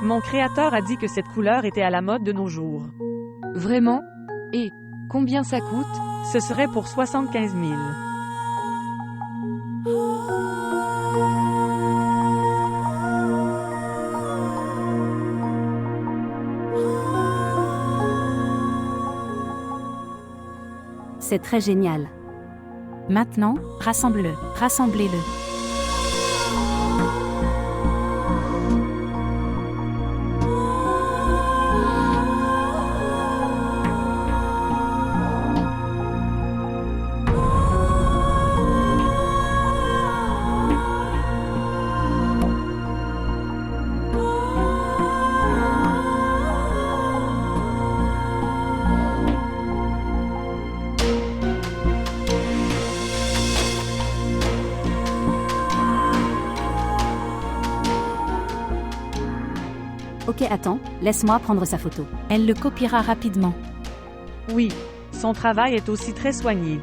Mon créateur a dit que cette couleur était à la mode de nos jours. Vraiment? Et combien ça coûte? Ce serait pour 75 000. C'est très génial. Maintenant, rassemble-le, rassemblez-le. Ok, attends, laisse-moi prendre sa photo. Elle le copiera rapidement. Oui, son travail est aussi très soigné.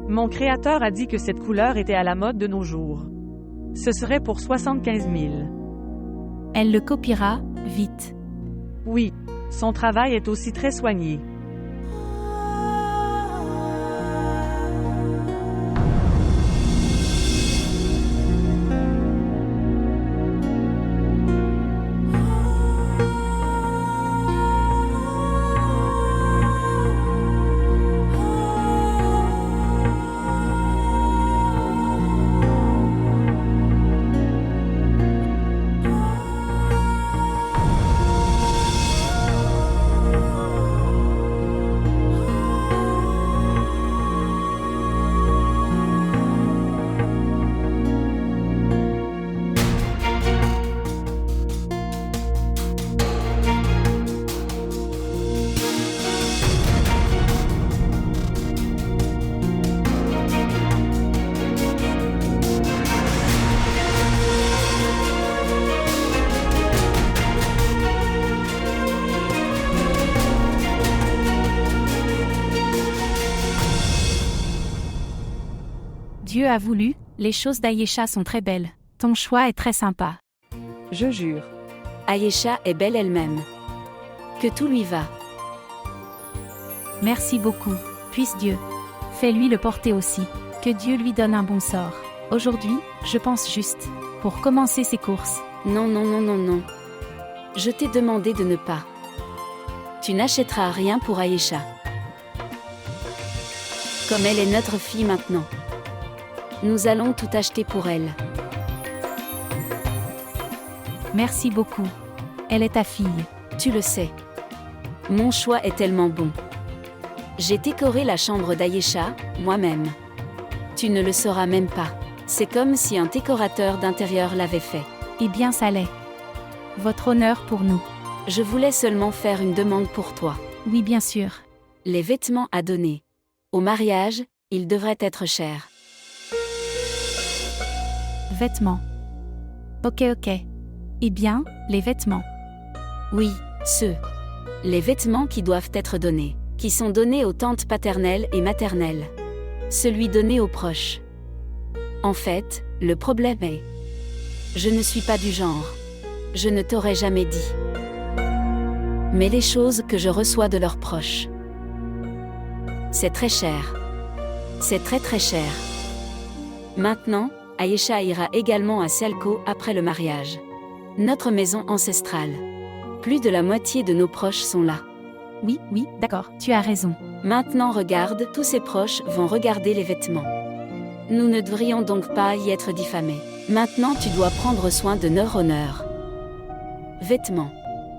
Mon créateur a dit que cette couleur était à la mode de nos jours. Ce serait pour 75 000. Elle le copiera, vite. Oui, son travail est aussi très soigné. Dieu a voulu, les choses d'Ayesha sont très belles. Ton choix est très sympa. Je jure. Ayesha est belle elle-même. Que tout lui va. Merci beaucoup. Puisse Dieu. Fais-lui le porter aussi. Que Dieu lui donne un bon sort. Aujourd'hui, je pense juste. Pour commencer ses courses. Non, non, non, non, non. Je t'ai demandé de ne pas. Tu n'achèteras rien pour Ayesha. Comme elle est notre fille maintenant. Nous allons tout acheter pour elle. Merci beaucoup. Elle est ta fille. Tu le sais. Mon choix est tellement bon. J'ai décoré la chambre d'Ayesha, moi-même. Tu ne le sauras même pas. C'est comme si un décorateur d'intérieur l'avait fait. Eh bien ça l'est. Votre honneur pour nous. Je voulais seulement faire une demande pour toi. Oui bien sûr. Les vêtements à donner. Au mariage, ils devraient être chers. Vêtements. Ok. Eh bien, les vêtements. Oui, les vêtements qui doivent être donnés, qui sont donnés aux tantes paternelles et maternelles. Celui donné aux proches. En fait, le problème est... Je ne suis pas du genre. Je ne t'aurais jamais dit. Mais les choses que je reçois de leurs proches. C'est très cher. C'est très très cher. Maintenant, Ayesha ira également à Sialco après le mariage. Notre maison ancestrale. Plus de la moitié de nos proches sont là. Oui, d'accord, tu as raison. Maintenant regarde, tous ses proches vont regarder les vêtements. Nous ne devrions donc pas y être diffamés. Maintenant tu dois prendre soin de leur honneur. Vêtements.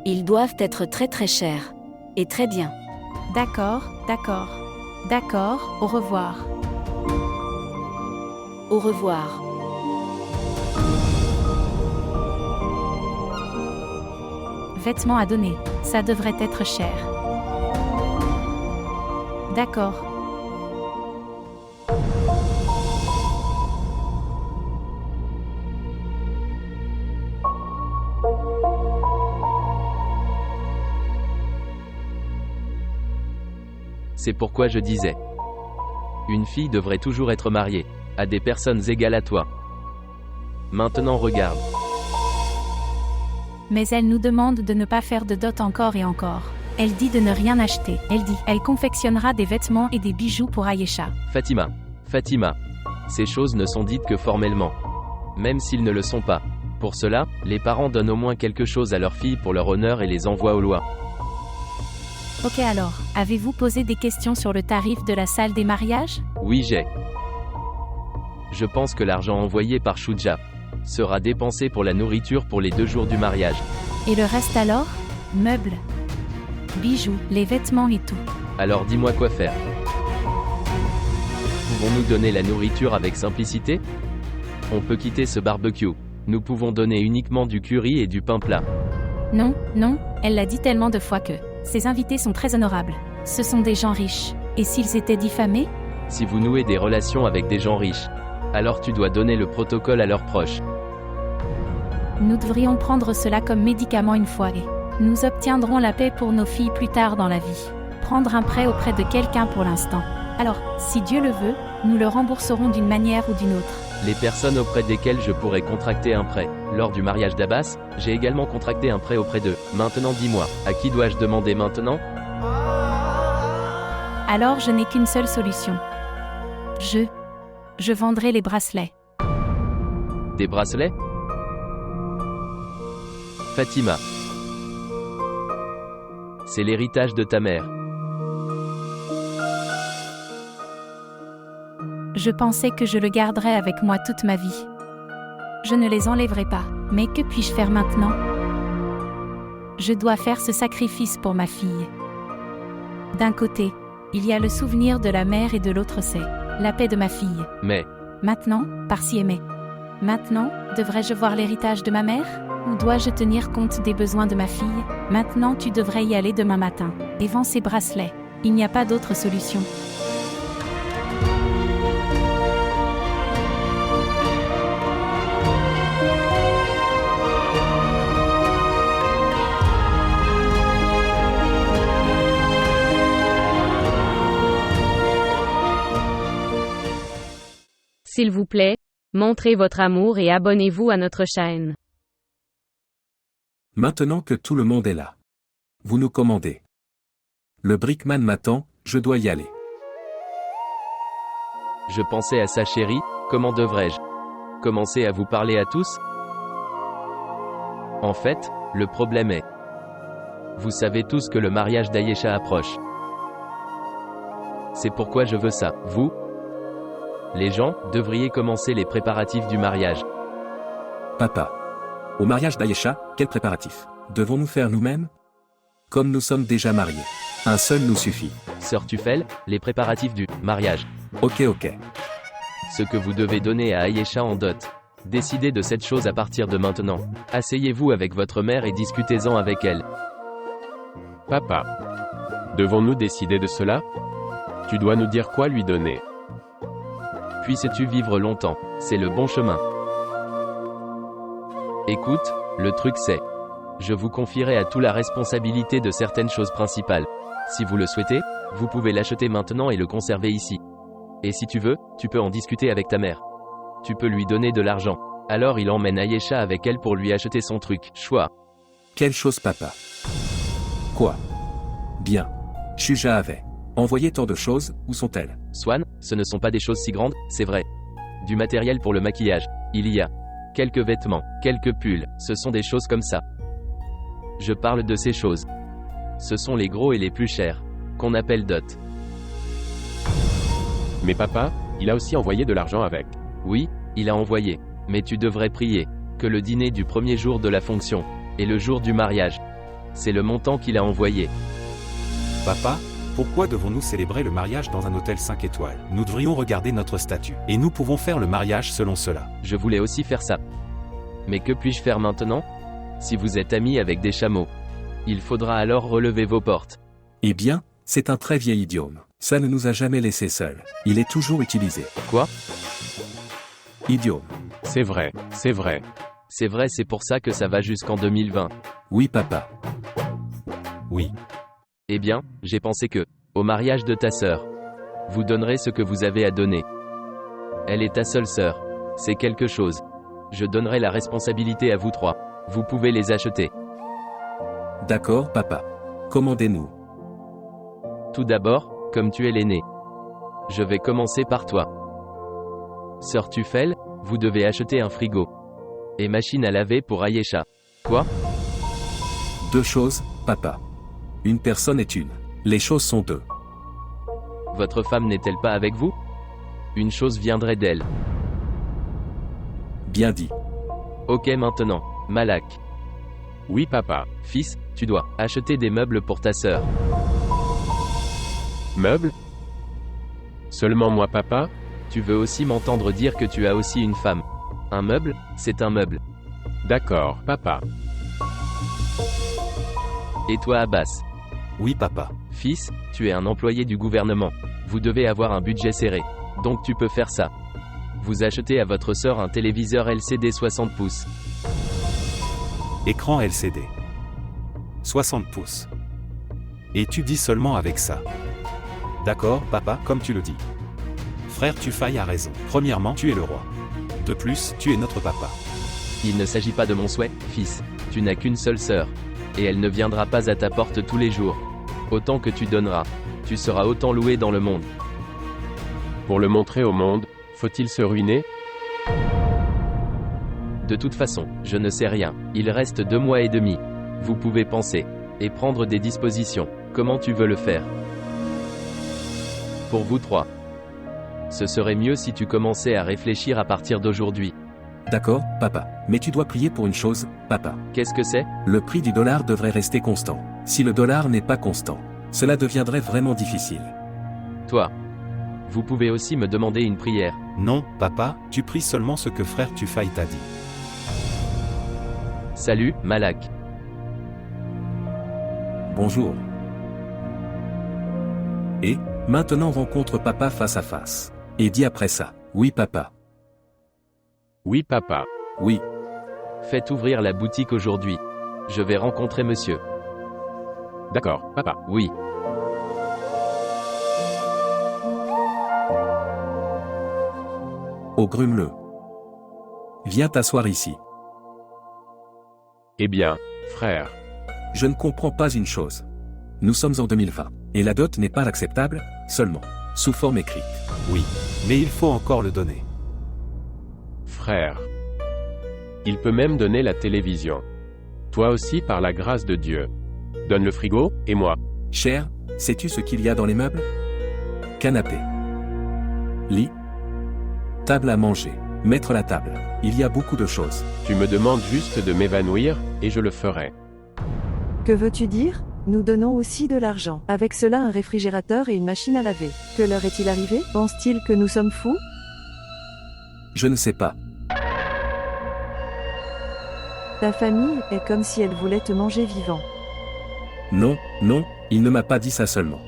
Ils doivent être très très chers. Et très bien. D'accord, au revoir. Au revoir. Vêtements à donner, ça devrait être cher. D'accord. C'est pourquoi je disais. Une fille devrait toujours être mariée, à des personnes égales à toi. Maintenant regarde. Mais elle nous demande de ne pas faire de dot encore et encore. Elle dit de ne rien acheter. Elle confectionnera des vêtements et des bijoux pour Ayesha. Fatima, ces choses ne sont dites que formellement. Même s'ils ne le sont pas. Pour cela, les parents donnent au moins quelque chose à leurs filles pour leur honneur et les envoient aux lois. Ok alors, avez-vous posé des questions sur le tarif de la salle des mariages? Oui, j'ai. Je pense que l'argent envoyé par Shuja sera dépensé pour la nourriture pour les 2 jours du mariage. Et le reste alors? Meubles, bijoux, les vêtements et tout. Alors dis-moi quoi faire. Pouvons-nous donner la nourriture avec simplicité? On peut quitter ce barbecue. Nous pouvons donner uniquement du curry et du pain plat. Non, elle l'a dit tellement de fois que ces invités sont très honorables. Ce sont des gens riches. Et s'ils étaient diffamés? Si vous nouez des relations avec des gens riches, alors tu dois donner le protocole à leurs proches. Nous devrions prendre cela comme médicament une fois et nous obtiendrons la paix pour nos filles plus tard dans la vie. Prendre un prêt auprès de quelqu'un pour l'instant. Alors, si Dieu le veut, nous le rembourserons d'une manière ou d'une autre. Les personnes auprès desquelles je pourrais contracter un prêt. Lors du mariage d'Abbas, j'ai également contracté un prêt auprès d'eux. Maintenant dis-moi, à qui dois-je demander maintenant? Alors je n'ai qu'une seule solution. Je vendrai les bracelets. Des bracelets? Fatima. C'est l'héritage de ta mère. Je pensais que je le garderais avec moi toute ma vie. Je ne les enlèverai pas. Mais que puis-je faire maintenant? Je dois faire ce sacrifice pour ma fille. D'un côté, il y a le souvenir de la mère et de l'autre c'est la paix de ma fille. Mais maintenant, par-ci et mais. Maintenant, devrais-je voir l'héritage de ma mère? Ou dois-je tenir compte des besoins de ma fille? Maintenant tu devrais y aller demain matin. Et vends ces bracelets. Il n'y a pas d'autre solution. S'il vous plaît, montrez votre amour et abonnez-vous à notre chaîne. Maintenant que tout le monde est là. Vous nous commandez. Le Brickman m'attend, je dois y aller. je pensais à ça chérie, comment devrais-je commencer à vous parler à tous? En fait, le problème est... Vous savez tous que le mariage d'Ayesha approche. C'est pourquoi je veux ça, vous? Les gens, devriez commencer les préparatifs du mariage. Papa. Au mariage d'Ayesha, quel préparatif? Devons-nous faire nous-mêmes? Comme nous sommes déjà mariés. Un seul nous suffit. Sœur Tufel, les préparatifs du mariage. Ok. Ce que vous devez donner à Ayesha en dot. Décidez de cette chose à partir de maintenant. Asseyez-vous avec votre mère et discutez-en avec elle. Papa. Devons-nous décider de cela? Tu dois nous dire quoi lui donner. Puisses-tu vivre longtemps, c'est le bon chemin. Écoute, le truc c'est... Je vous confierai à tout la responsabilité de certaines choses principales. Si vous le souhaitez, vous pouvez l'acheter maintenant et le conserver ici. Et si tu veux, tu peux en discuter avec ta mère. Tu peux lui donner de l'argent. Alors il emmène Ayesha avec elle pour lui acheter son truc. Choix. Quelle chose papa? Quoi? Bien. Shuja avait envoyé tant de choses, où sont-elles? Swan, ce ne sont pas des choses si grandes, c'est vrai. Du matériel pour le maquillage. Il y a quelques vêtements, quelques pulls, ce sont des choses comme ça. Je parle de ces choses. Ce sont les gros et les plus chers, qu'on appelle dot. Mais papa, il a aussi envoyé de l'argent avec. Oui, il a envoyé. Mais tu devrais prier que le dîner du premier jour de la fonction et le jour du mariage. C'est le montant qu'il a envoyé. Papa, pourquoi devons-nous célébrer le mariage dans un hôtel 5 étoiles? Nous devrions regarder notre statut. Et nous pouvons faire le mariage selon cela. Je voulais aussi faire ça. Mais que puis-je faire maintenant? Si vous êtes amis avec des chameaux, il faudra alors relever vos portes. Eh bien, c'est un très vieil idiome. Ça ne nous a jamais laissés seuls. Il est toujours utilisé. Quoi? Idiome. C'est vrai. C'est vrai, c'est pour ça que ça va jusqu'en 2020. Oui papa. Oui. Eh bien, j'ai pensé que Au mariage de ta sœur. Vous donnerez ce que vous avez à donner. Elle est ta seule sœur. C'est quelque chose. Je donnerai la responsabilité à vous trois. Vous pouvez les acheter. D'accord, papa. Commandez-nous. Tout d'abord, comme tu es l'aîné. Je vais commencer par toi. Sœur Tufel, vous devez acheter un frigo. Et machine à laver pour Ayesha. Quoi? 2 choses, papa. Une personne est une. Les choses sont 2. Votre femme n'est-elle pas avec vous? Une chose viendrait d'elle. Bien dit. Ok maintenant, Malak. Oui, papa. Fils, tu dois acheter des meubles pour ta sœur. Meubles? Seulement moi, papa? Tu veux aussi m'entendre dire que tu as aussi une femme. Un meuble, c'est un meuble. D'accord, papa. Et toi Abbas? Oui, papa. Fils, tu es un employé du gouvernement. Vous devez avoir un budget serré. Donc tu peux faire ça. Vous achetez à votre sœur un téléviseur LCD 60 pouces. Écran LCD. 60 pouces. Et tu dis seulement avec ça. D'accord, papa, comme tu le dis. Frère Tufail a raison. Premièrement, tu es le roi. De plus, tu es notre papa. Il ne s'agit pas de mon souhait, fils. Tu n'as qu'une seule sœur. Et elle ne viendra pas à ta porte tous les jours. Autant que tu donneras, tu seras autant loué dans le monde. Pour le montrer au monde, faut-il se ruiner? De toute façon, je ne sais rien. Il reste 2 mois et demi. Vous pouvez penser. Et prendre des dispositions. Comment tu veux le faire? Pour vous trois. Ce serait mieux si tu commençais à réfléchir à partir d'aujourd'hui. D'accord, papa. Mais tu dois prier pour une chose, papa. Qu'est-ce que c'est? Le prix du dollar devrait rester constant. Si le dollar n'est pas constant, cela deviendrait vraiment difficile. Toi. Vous pouvez aussi me demander une prière. Non, papa, tu pries seulement ce que frère Tufail t'a dit. Salut, Malak. Bonjour. Et, maintenant rencontre papa face à face. Et dis après ça, oui papa. Oui, papa. Oui. Faites ouvrir la boutique aujourd'hui. Je vais rencontrer monsieur. D'accord, papa. Oui. Oh Grumeleux. Viens t'asseoir ici. Eh bien, frère. Je ne comprends pas une chose. Nous sommes en 2020, et la dot n'est pas acceptable, seulement, sous forme écrite. Oui, mais il faut encore le donner. Frère. Il peut même donner la télévision. Toi aussi par la grâce de Dieu. Donne le frigo, et moi. Cher, sais-tu ce qu'il y a dans les meubles? Canapé. Lit. Table à manger. Mettre la table. Il y a beaucoup de choses. Tu me demandes juste de m'évanouir, et je le ferai. Que veux-tu dire? Nous donnons aussi de l'argent. Avec cela un réfrigérateur et une machine à laver. Que leur est-il arrivé? Pense-t-il que nous sommes fous? Je ne sais pas. Ta famille est comme si elle voulait te manger vivant. Non, non, il ne m'a pas dit ça seulement.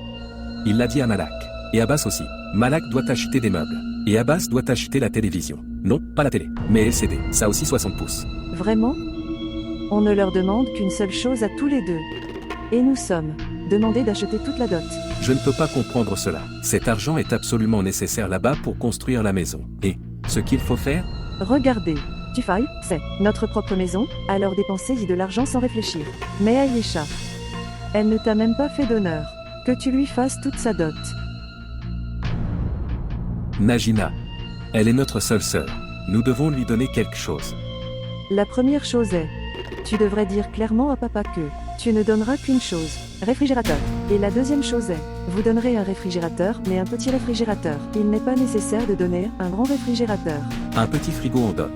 Il l'a dit à Malak. Et Abbas aussi. Malak doit acheter des meubles. Et Abbas doit acheter la télévision. Non, pas la télé, mais LCD. Ça aussi 60 pouces. Vraiment? On ne leur demande qu'une seule chose à tous les deux. Et nous sommes demandés d'acheter toute la dot. Je ne peux pas comprendre cela. Cet argent est absolument nécessaire là-bas pour construire la maison. Et, ce qu'il faut faire? Regardez. Tufail, c'est notre propre maison, alors dépensez-y de l'argent sans réfléchir. Mais Ayesha, elle ne t'a même pas fait d'honneur. Que tu lui fasses toute sa dot. Najina. Elle est notre seule sœur. Nous devons lui donner quelque chose. La première chose est, tu devrais dire clairement à papa que tu ne donneras qu'une chose, réfrigérateur. Et la deuxième chose est, vous donnerez un réfrigérateur, mais un petit réfrigérateur. Il n'est pas nécessaire de donner un grand réfrigérateur. Un petit frigo en dot.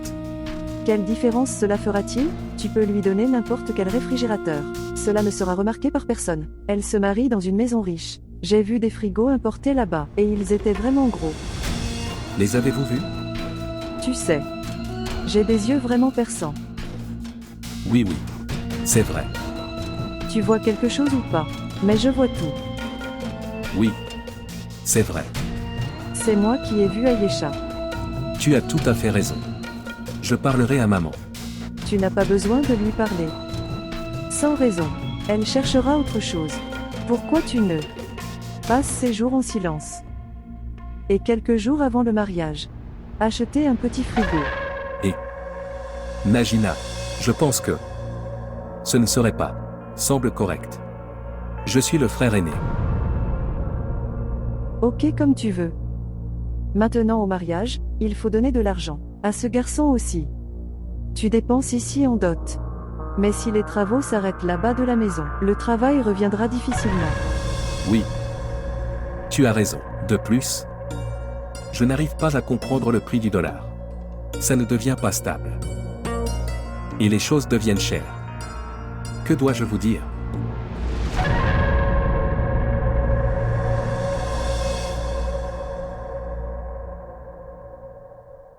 Quelle différence cela fera-t-il? Tu peux lui donner n'importe quel réfrigérateur. Cela ne sera remarqué par personne. Elle se marie dans une maison riche. J'ai vu des frigos importés là-bas, et ils étaient vraiment gros. Les avez-vous vus? Tu sais, j'ai des yeux vraiment perçants. Oui, oui. C'est vrai. Tu vois quelque chose ou pas? Mais je vois tout. Oui. C'est vrai. C'est moi qui ai vu Ayesha. Tu as tout à fait raison. Je parlerai à maman. Tu n'as pas besoin de lui parler. Sans raison. Elle cherchera autre chose. Pourquoi tu ne Passe ces jours en silence. Et quelques jours avant le mariage. Achetez un petit frigo. Najina, je pense que ce ne serait pas, semble correct. Je suis le frère aîné. Ok comme tu veux. Maintenant au mariage, il faut donner de l'argent. À ce garçon aussi. Tu dépenses ici en dot. Mais si les travaux s'arrêtent là-bas de la maison, le travail reviendra difficilement. Oui. Tu as raison. De plus, je n'arrive pas à comprendre le prix du dollar. Ça ne devient pas stable. Et les choses deviennent chères. Que dois-je vous dire ?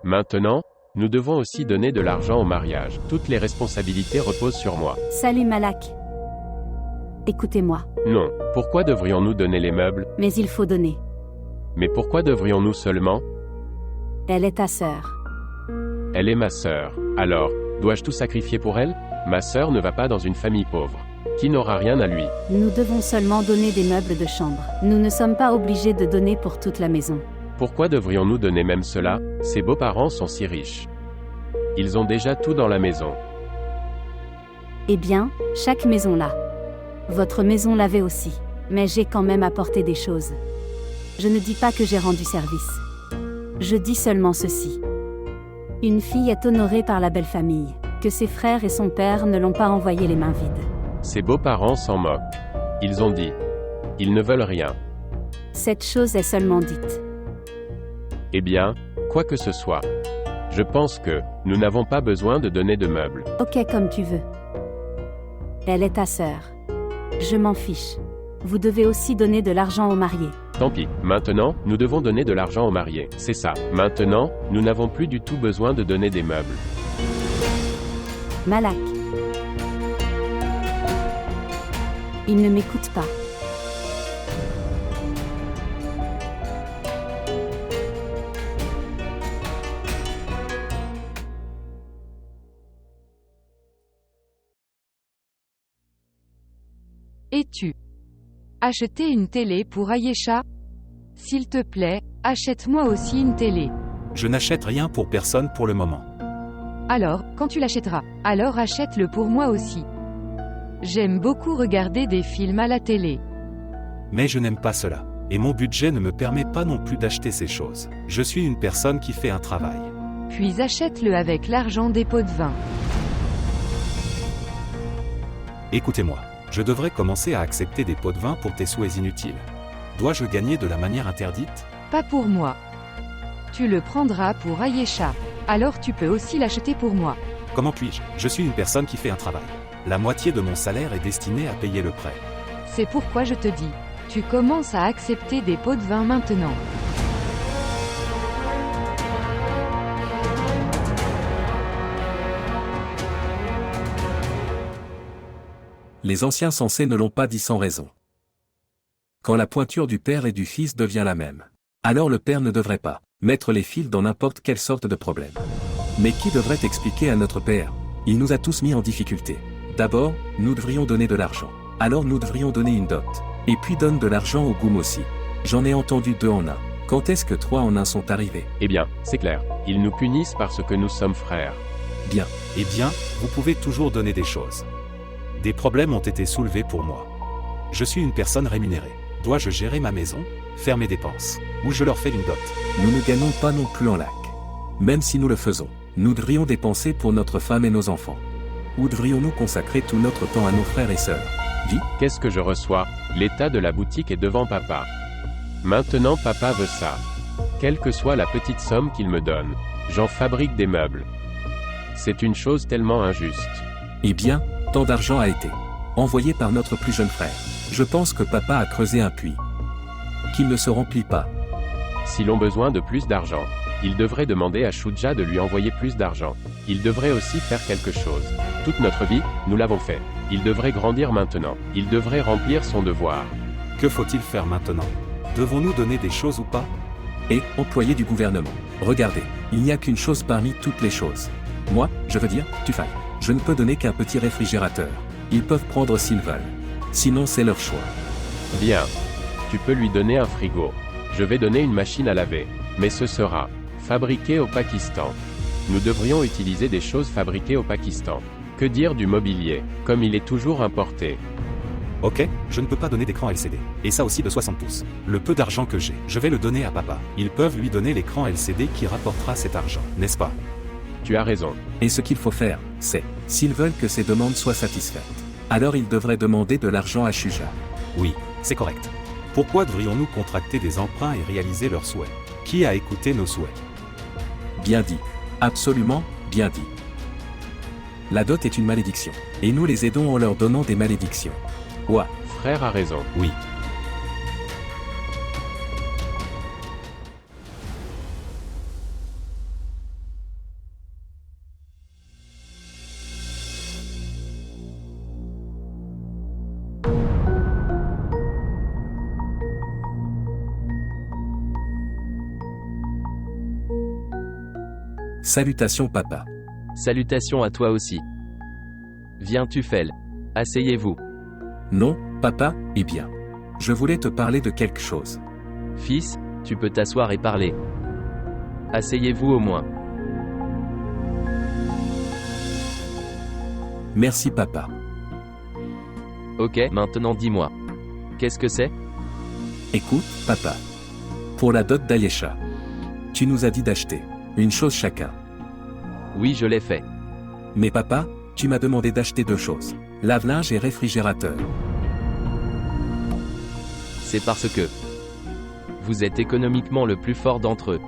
Maintenant, nous devons aussi donner de l'argent au mariage. Toutes les responsabilités reposent sur moi. Salut Malak. Écoutez-moi. Non. Pourquoi devrions-nous donner les meubles? Mais il faut donner. Mais pourquoi devrions-nous seulement? Elle est ta sœur. Elle est ma sœur. Alors, dois-je tout sacrifier pour elle? Ma sœur ne va pas dans une famille pauvre, qui n'aura rien à lui. Nous devons seulement donner des meubles de chambre. Nous ne sommes pas obligés de donner pour toute la maison. Pourquoi devrions-nous donner même cela? Ses beaux-parents sont si riches. Ils ont déjà tout dans la maison. Eh bien, chaque maison l'a. Votre maison l'avait aussi. Mais j'ai quand même apporté des choses. Je ne dis pas que j'ai rendu service. Je dis seulement ceci. Une fille est honorée par la belle famille, que ses frères et son père ne l'ont pas envoyé les mains vides. Ses beaux-parents s'en moquent. Ils ont dit. Ils ne veulent rien. Cette chose est seulement dite. Eh bien, quoi que ce soit. Je pense que, nous n'avons pas besoin de donner de meubles. Ok comme tu veux. Elle est ta sœur. Je m'en fiche. Vous devez aussi donner de l'argent aux mariés. Tant pis, maintenant, nous devons donner de l'argent aux mariés. C'est ça. Maintenant, nous n'avons plus du tout besoin de donner des meubles. Malak. Il ne m'écoute pas. Es-tu acheter une télé pour Ayesha? S'il te plaît, achète-moi aussi une télé. Je n'achète rien pour personne pour le moment. Alors, quand tu l'achèteras, alors achète-le pour moi aussi. J'aime beaucoup regarder des films à la télé. Mais je n'aime pas cela. Et mon budget ne me permet pas non plus d'acheter ces choses. Je suis une personne qui fait un travail. Puis achète-le avec l'argent des pots de vin. Écoutez-moi. Je devrais commencer à accepter des pots de vin pour tes souhaits inutiles. Dois-je gagner de la manière interdite? Pas pour moi. Tu le prendras pour Ayesha. Alors tu peux aussi l'acheter pour moi. Comment puis-je? Je suis une personne qui fait un travail. La moitié de mon salaire est destinée à payer le prêt. C'est pourquoi je te dis. Tu commences à accepter des pots de vin maintenant. Les anciens sensés ne l'ont pas dit sans raison. Quand la pointure du père et du fils devient la même, alors le père ne devrait pas mettre les fils dans n'importe quelle sorte de problème. Mais qui devrait expliquer à notre père? Il nous a tous mis en difficulté. D'abord, nous devrions donner de l'argent. Alors nous devrions donner une dot. Et puis donne de l'argent au goum aussi. J'en ai entendu 2 en 1. Quand est-ce que 3 en 1 sont arrivés? Eh bien, c'est clair. Ils nous punissent parce que nous sommes frères. Bien. Eh bien, vous pouvez toujours donner des choses. Des problèmes ont été soulevés pour moi. Je suis une personne rémunérée. Dois-je gérer ma maison, faire mes dépenses, ou je leur fais une dot? Nous ne gagnons pas non plus en lac. Même si nous le faisons, nous devrions dépenser pour notre femme et nos enfants. Ou devrions-nous consacrer tout notre temps à nos frères et sœurs? Vie? Qu'est-ce que je reçois? L'état de la boutique est devant papa. Maintenant papa veut ça. Quelle que soit la petite somme qu'il me donne, j'en fabrique des meubles. C'est une chose tellement injuste. Eh bien, tant d'argent a été envoyé par notre plus jeune frère. Je pense que papa a creusé un puits qui ne se remplit pas. S'ils ont besoin de plus d'argent, ils devraient demander à Shuja de lui envoyer plus d'argent. Il devrait aussi faire quelque chose. Toute notre vie, nous l'avons fait. Il devrait grandir maintenant. Il devrait remplir son devoir. Que faut-il faire maintenant? Devons-nous donner des choses ou pas? Et, employé du gouvernement, regardez, il n'y a qu'une chose parmi toutes les choses. Moi, je veux dire, tu failles. Je ne peux donner qu'un petit réfrigérateur. Ils peuvent prendre s'ils veulent. Sinon c'est leur choix. Bien. Tu peux lui donner un frigo. Je vais donner une machine à laver. Mais ce sera fabriqué au Pakistan. Nous devrions utiliser des choses fabriquées au Pakistan. Que dire du mobilier, comme il est toujours importé? Ok, je ne peux pas donner d'écran LCD. Et ça aussi de 60 pouces. Le peu d'argent que j'ai, je vais le donner à papa. Ils peuvent lui donner l'écran LCD qui rapportera cet argent, n'est-ce pas? Tu as raison. Et ce qu'il faut faire, c'est, s'ils veulent que ces demandes soient satisfaites, alors ils devraient demander de l'argent à Shuja. Oui, c'est correct. Pourquoi devrions-nous contracter des emprunts et réaliser leurs souhaits? Qui a écouté nos souhaits? Bien dit. Absolument, bien dit. La dot est une malédiction. Et nous les aidons en leur donnant des malédictions. Ouah. Frère a raison. Oui. Salutations papa. Salutations à toi aussi. Viens Tufel. Asseyez-vous. Non, papa, eh bien. Je voulais te parler de quelque chose. Fils, tu peux t'asseoir et parler. Asseyez-vous au moins. Merci papa. Ok, maintenant dis-moi. Qu'est-ce que c'est? Écoute, papa. Pour la dot d'Ayesha. Tu nous as dit d'acheter une chose chacun. Oui, je l'ai fait. Mais papa, tu m'as demandé d'acheter 2 choses. Lave-linge et réfrigérateur. C'est parce que vous êtes économiquement le plus fort d'entre eux.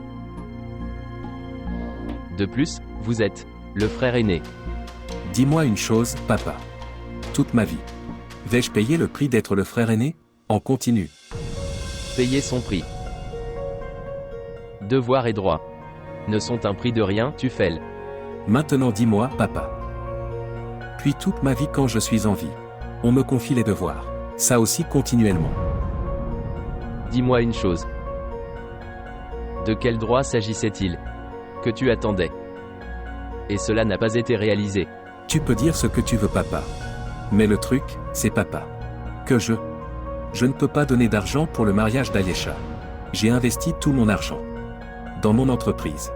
De plus, vous êtes le frère aîné. Dis-moi une chose, papa. Toute ma vie. Vais-je payer le prix d'être le frère aîné? En continu. Payer son prix. Devoirs et droits ne sont un prix de rien, Tufel. Maintenant dis-moi, papa. Puis toute ma vie quand je suis en vie. On me confie les devoirs. Ça aussi continuellement. Dis-moi une chose. De quel droit s'agissait-il? Que tu attendais? Et cela n'a pas été réalisé. Tu peux dire ce que tu veux, papa. Mais le truc, c'est papa. Que je ne peux pas donner d'argent pour le mariage d'Ayesha. J'ai investi tout mon argent. Dans mon entreprise.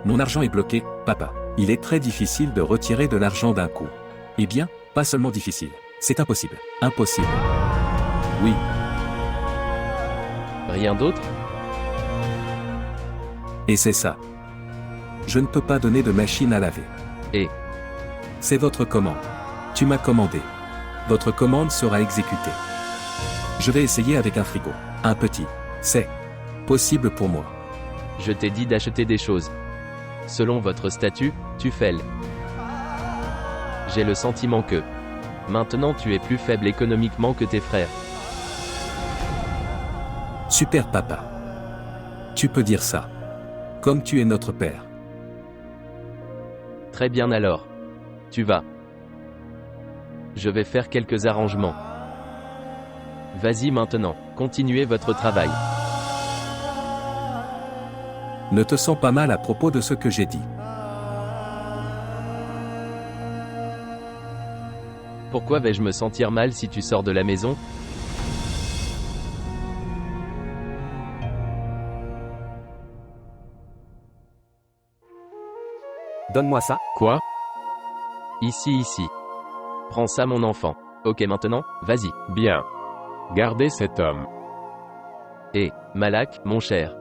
Mon argent est bloqué, papa. Il est très difficile de retirer de l'argent d'un coup. Eh bien, pas seulement difficile. C'est impossible. Impossible. Oui. Rien d'autre? Et c'est ça. Je ne peux pas donner de machine à laver. Et c'est votre commande. Tu m'as commandé. Votre commande sera exécutée. Je vais essayer avec un frigo. Un petit. C'est possible pour moi. Je t'ai dit d'acheter des choses. Selon votre statut, Tufel. J'ai le sentiment que maintenant tu es plus faible économiquement que tes frères. Super papa. Tu peux dire ça. Comme tu es notre père. Très bien alors. Tu vas. Je vais faire quelques arrangements. Vas-y maintenant, continuez votre travail. Ne te sens pas mal à propos de ce que j'ai dit. Pourquoi vais-je me sentir mal si tu sors de la maison? Donne-moi ça. Quoi? Ici. Prends ça mon enfant. Ok maintenant, vas-y. Bien. Gardez cet homme. Et, Malak, mon cher.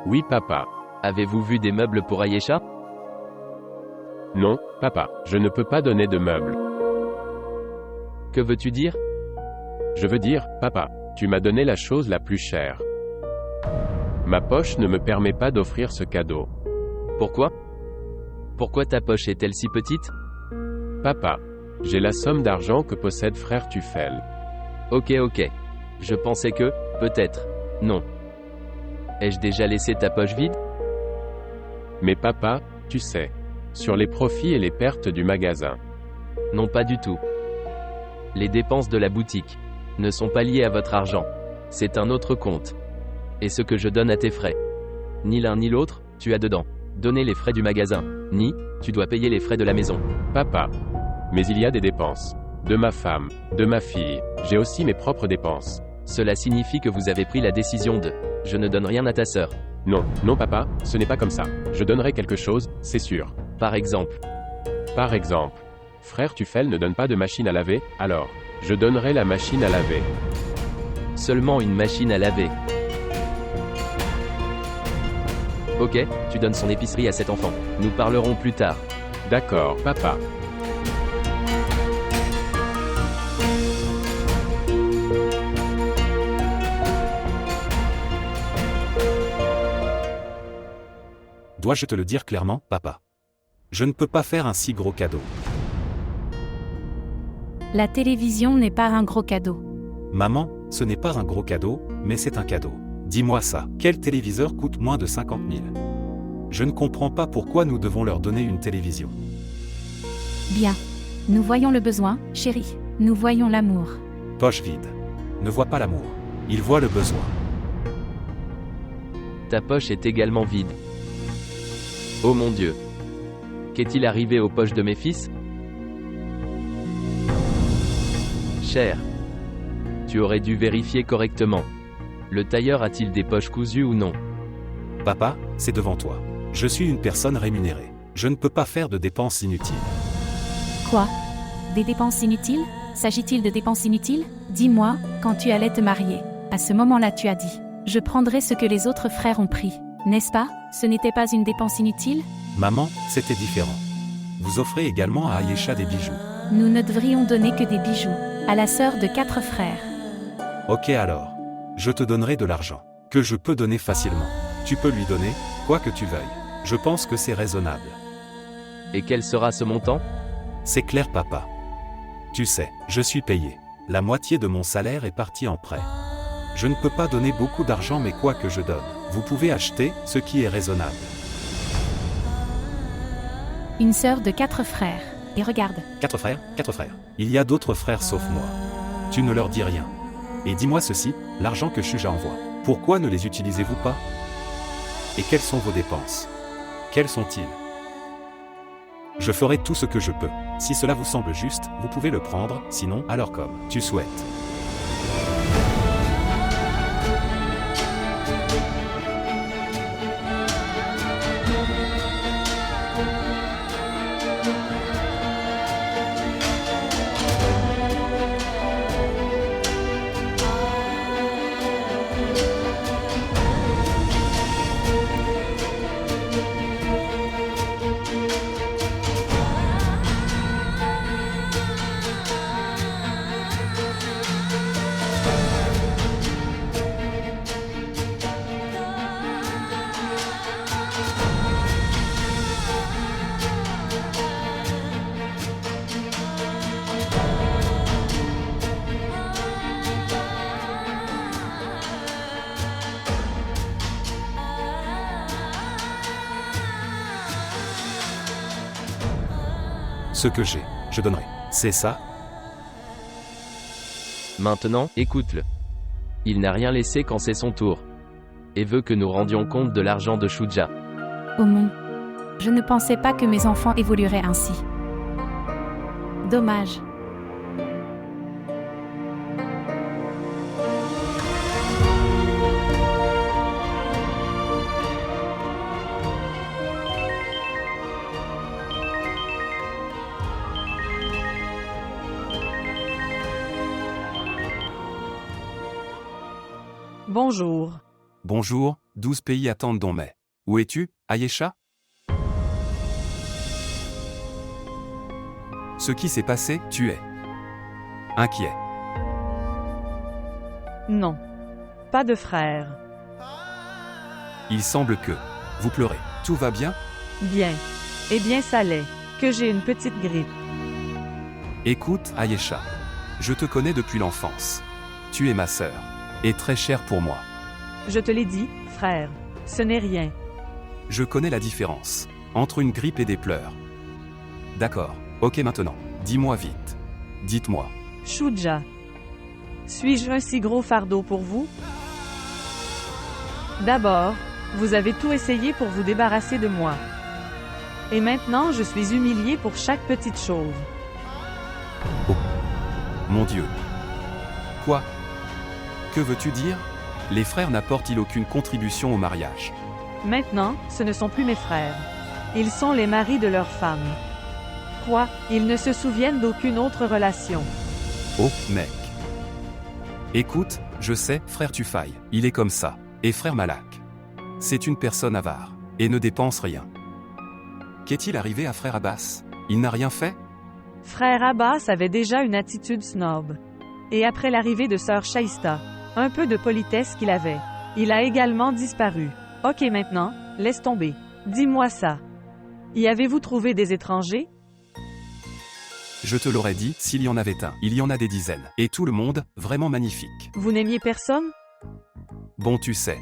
Oui papa. Avez-vous vu des meubles pour Ayesha? Non, papa, je ne peux pas donner de meubles. Que veux-tu dire? Je veux dire, papa, tu m'as donné la chose la plus chère. Ma poche ne me permet pas d'offrir ce cadeau. Pourquoi? Pourquoi ta poche est-elle si petite? Papa, j'ai la somme d'argent que possède frère Tufel. Ok. Je pensais que, peut-être, non. Ai-je déjà laissé ta poche vide? Mais papa, tu sais, sur les profits et les pertes du magasin. Non pas du tout. Les dépenses de la boutique ne sont pas liées à votre argent. C'est un autre compte. Et ce que je donne à tes frais. Ni l'un ni l'autre, tu as dedans. Donner les frais du magasin. Ni, tu dois payer les frais de la maison. Papa. Mais il y a des dépenses. De ma femme, de ma fille, j'ai aussi mes propres dépenses. Cela signifie que vous avez pris la décision de « Je ne donne rien à ta sœur Non, non papa, ce n'est pas comme ça. Je donnerai quelque chose, c'est sûr. ». Par exemple. Par exemple. Frère Tuffel ne donne pas de machine à laver, alors. Je donnerai la machine à laver. Seulement une machine à laver. Ok, tu donnes son épicerie à cet enfant. Nous parlerons plus tard. D'accord, papa. Dois-je te le dire clairement, papa? Je ne peux pas faire un si gros cadeau. La télévision n'est pas un gros cadeau. Maman, ce n'est pas un gros cadeau, mais c'est un cadeau. Dis-moi ça, quel téléviseur coûte moins de 50 000? Je ne comprends pas pourquoi nous devons leur donner une télévision. Bien. Nous voyons le besoin, chérie. Nous voyons l'amour. Poche vide. Ne voit pas l'amour. Il voit le besoin. Ta poche est également vide. Oh mon Dieu. Qu'est-il arrivé aux poches de mes fils? Cher. Tu aurais dû vérifier correctement. Le tailleur a-t-il des poches cousues ou non? Papa, c'est devant toi. Je suis une personne rémunérée. Je ne peux pas faire de dépenses inutiles. Quoi? Des dépenses inutiles? S'agit-il de dépenses inutiles? Dis-moi, quand tu allais te marier, à ce moment-là tu as dit « Je prendrai ce que les autres frères ont pris ». N'est-ce pas? Ce n'était pas une dépense inutile? Maman, c'était différent. Vous offrez également à Ayesha des bijoux. Nous ne devrions donner que des bijoux à la sœur de 4 frères. Ok alors. Je te donnerai de l'argent, que je peux donner facilement. Tu peux lui donner, quoi que tu veuilles. Je pense que c'est raisonnable. Et quel sera ce montant? C'est clair papa. Tu sais, je suis payé. La moitié de mon salaire est partie en prêt. Je ne peux pas donner beaucoup d'argent mais quoi que je donne, vous pouvez acheter ce qui est raisonnable. Une sœur de 4 frères. Et regarde. 4 frères, 4 frères. Il y a d'autres frères sauf moi. Tu ne leur dis rien. Et dis-moi ceci, l'argent que Shuja envoie, pourquoi ne les utilisez-vous pas? Et quelles sont vos dépenses? Quels sont-ils? Je ferai tout ce que je peux. Si cela vous semble juste, vous pouvez le prendre, sinon, alors comme tu souhaites. Ce que j'ai, je donnerai. C'est ça? Maintenant, écoute-le. Il n'a rien laissé quand c'est son tour. Et veut que nous rendions compte de l'argent de Shuja. Oh mon. Je ne pensais pas que mes enfants évolueraient ainsi. Dommage. Bonjour. Bonjour, 12 pays attendent don mai. Où es-tu, Ayesha? Ce qui s'est passé, tu es inquiet. Non. Pas de frère. Il semble que vous pleurez. Tout va bien? Bien. Eh bien ça l'est. Que j'ai une petite grippe. Écoute, Ayesha. Je te connais depuis l'enfance. Tu es ma sœur. Et très chère pour moi. Je te l'ai dit, frère. Ce n'est rien. Je connais la différence entre une grippe et des pleurs. D'accord. Ok maintenant. Dis-moi vite. Dites-moi. Shuja. Suis-je un si gros fardeau pour vous? D'abord, vous avez tout essayé pour vous débarrasser de moi. Et maintenant je suis humilié pour chaque petite chose. Oh. Mon Dieu. Quoi? Que veux-tu dire? Les frères n'apportent-ils aucune contribution au mariage? Maintenant, ce ne sont plus mes frères. Ils sont les maris de leurs femmes. Quoi? Ils ne se souviennent d'aucune autre relation. Oh, mec. Écoute, je sais, frère Tufaï, il est comme ça. Et frère Malak. C'est une personne avare. Et ne dépense rien. Qu'est-il arrivé à frère Abbas? Il n'a rien fait? Frère Abbas avait déjà une attitude snob. Et après l'arrivée de sœur Shaïsta, un peu de politesse qu'il avait, il a également disparu. Ok maintenant, laisse tomber. Dis-moi ça. Y avez-vous trouvé des étrangers? Je te l'aurais dit, s'il y en avait un. Il y en a des dizaines. Et tout le monde, vraiment magnifique. Vous n'aimiez personne? Bon, tu sais.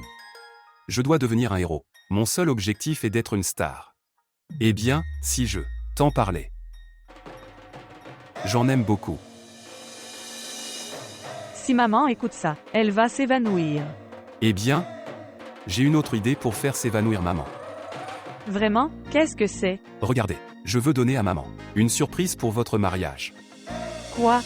Je dois devenir un héros. Mon seul objectif est d'être une star. Eh bien, si je t'en parlais. J'en aime beaucoup. Si maman écoute ça, elle va s'évanouir. Eh bien, j'ai une autre idée pour faire s'évanouir maman. Vraiment? Qu'est-ce que c'est? Regardez, je veux donner à maman une surprise pour votre mariage. Quoi?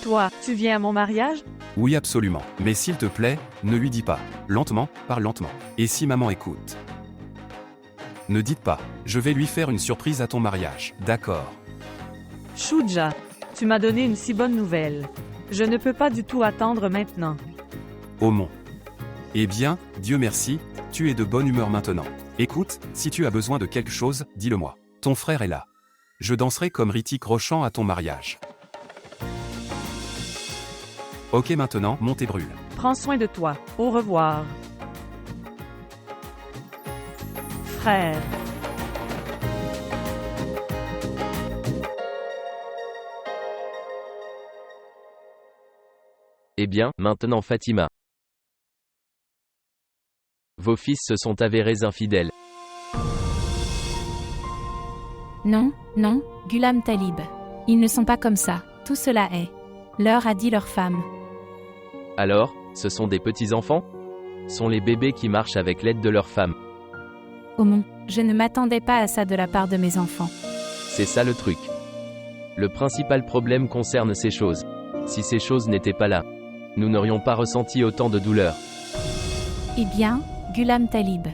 Toi, tu viens à mon mariage? Oui, absolument. Mais s'il te plaît, ne lui dis pas. Lentement, parle lentement. Et si maman écoute? Ne dites pas. Je vais lui faire une surprise à ton mariage. D'accord. Shuja, tu m'as donné une si bonne nouvelle. Je ne peux pas du tout attendre maintenant. Oh mon. Eh bien, Dieu merci, tu es de bonne humeur maintenant. Écoute, si tu as besoin de quelque chose, dis-le-moi. Ton frère est là. Je danserai comme Hrithik Roshan à ton mariage. Ok maintenant, monte et brûle. Prends soin de toi. Au revoir. Frère. Eh bien, maintenant Fatima. Vos fils se sont avérés infidèles. Non, non, Ghulam Talib. Ils ne sont pas comme ça, tout cela est. Leur a dit leur femme. Alors, ce sont des petits-enfants? Sont les bébés qui marchent avec l'aide de leur femme. Oh mon, je ne m'attendais pas à ça de la part de mes enfants. C'est ça le truc. Le principal problème concerne ces choses. Si ces choses n'étaient pas là, nous n'aurions pas ressenti autant de douleur. Eh bien, Ghulam Talib.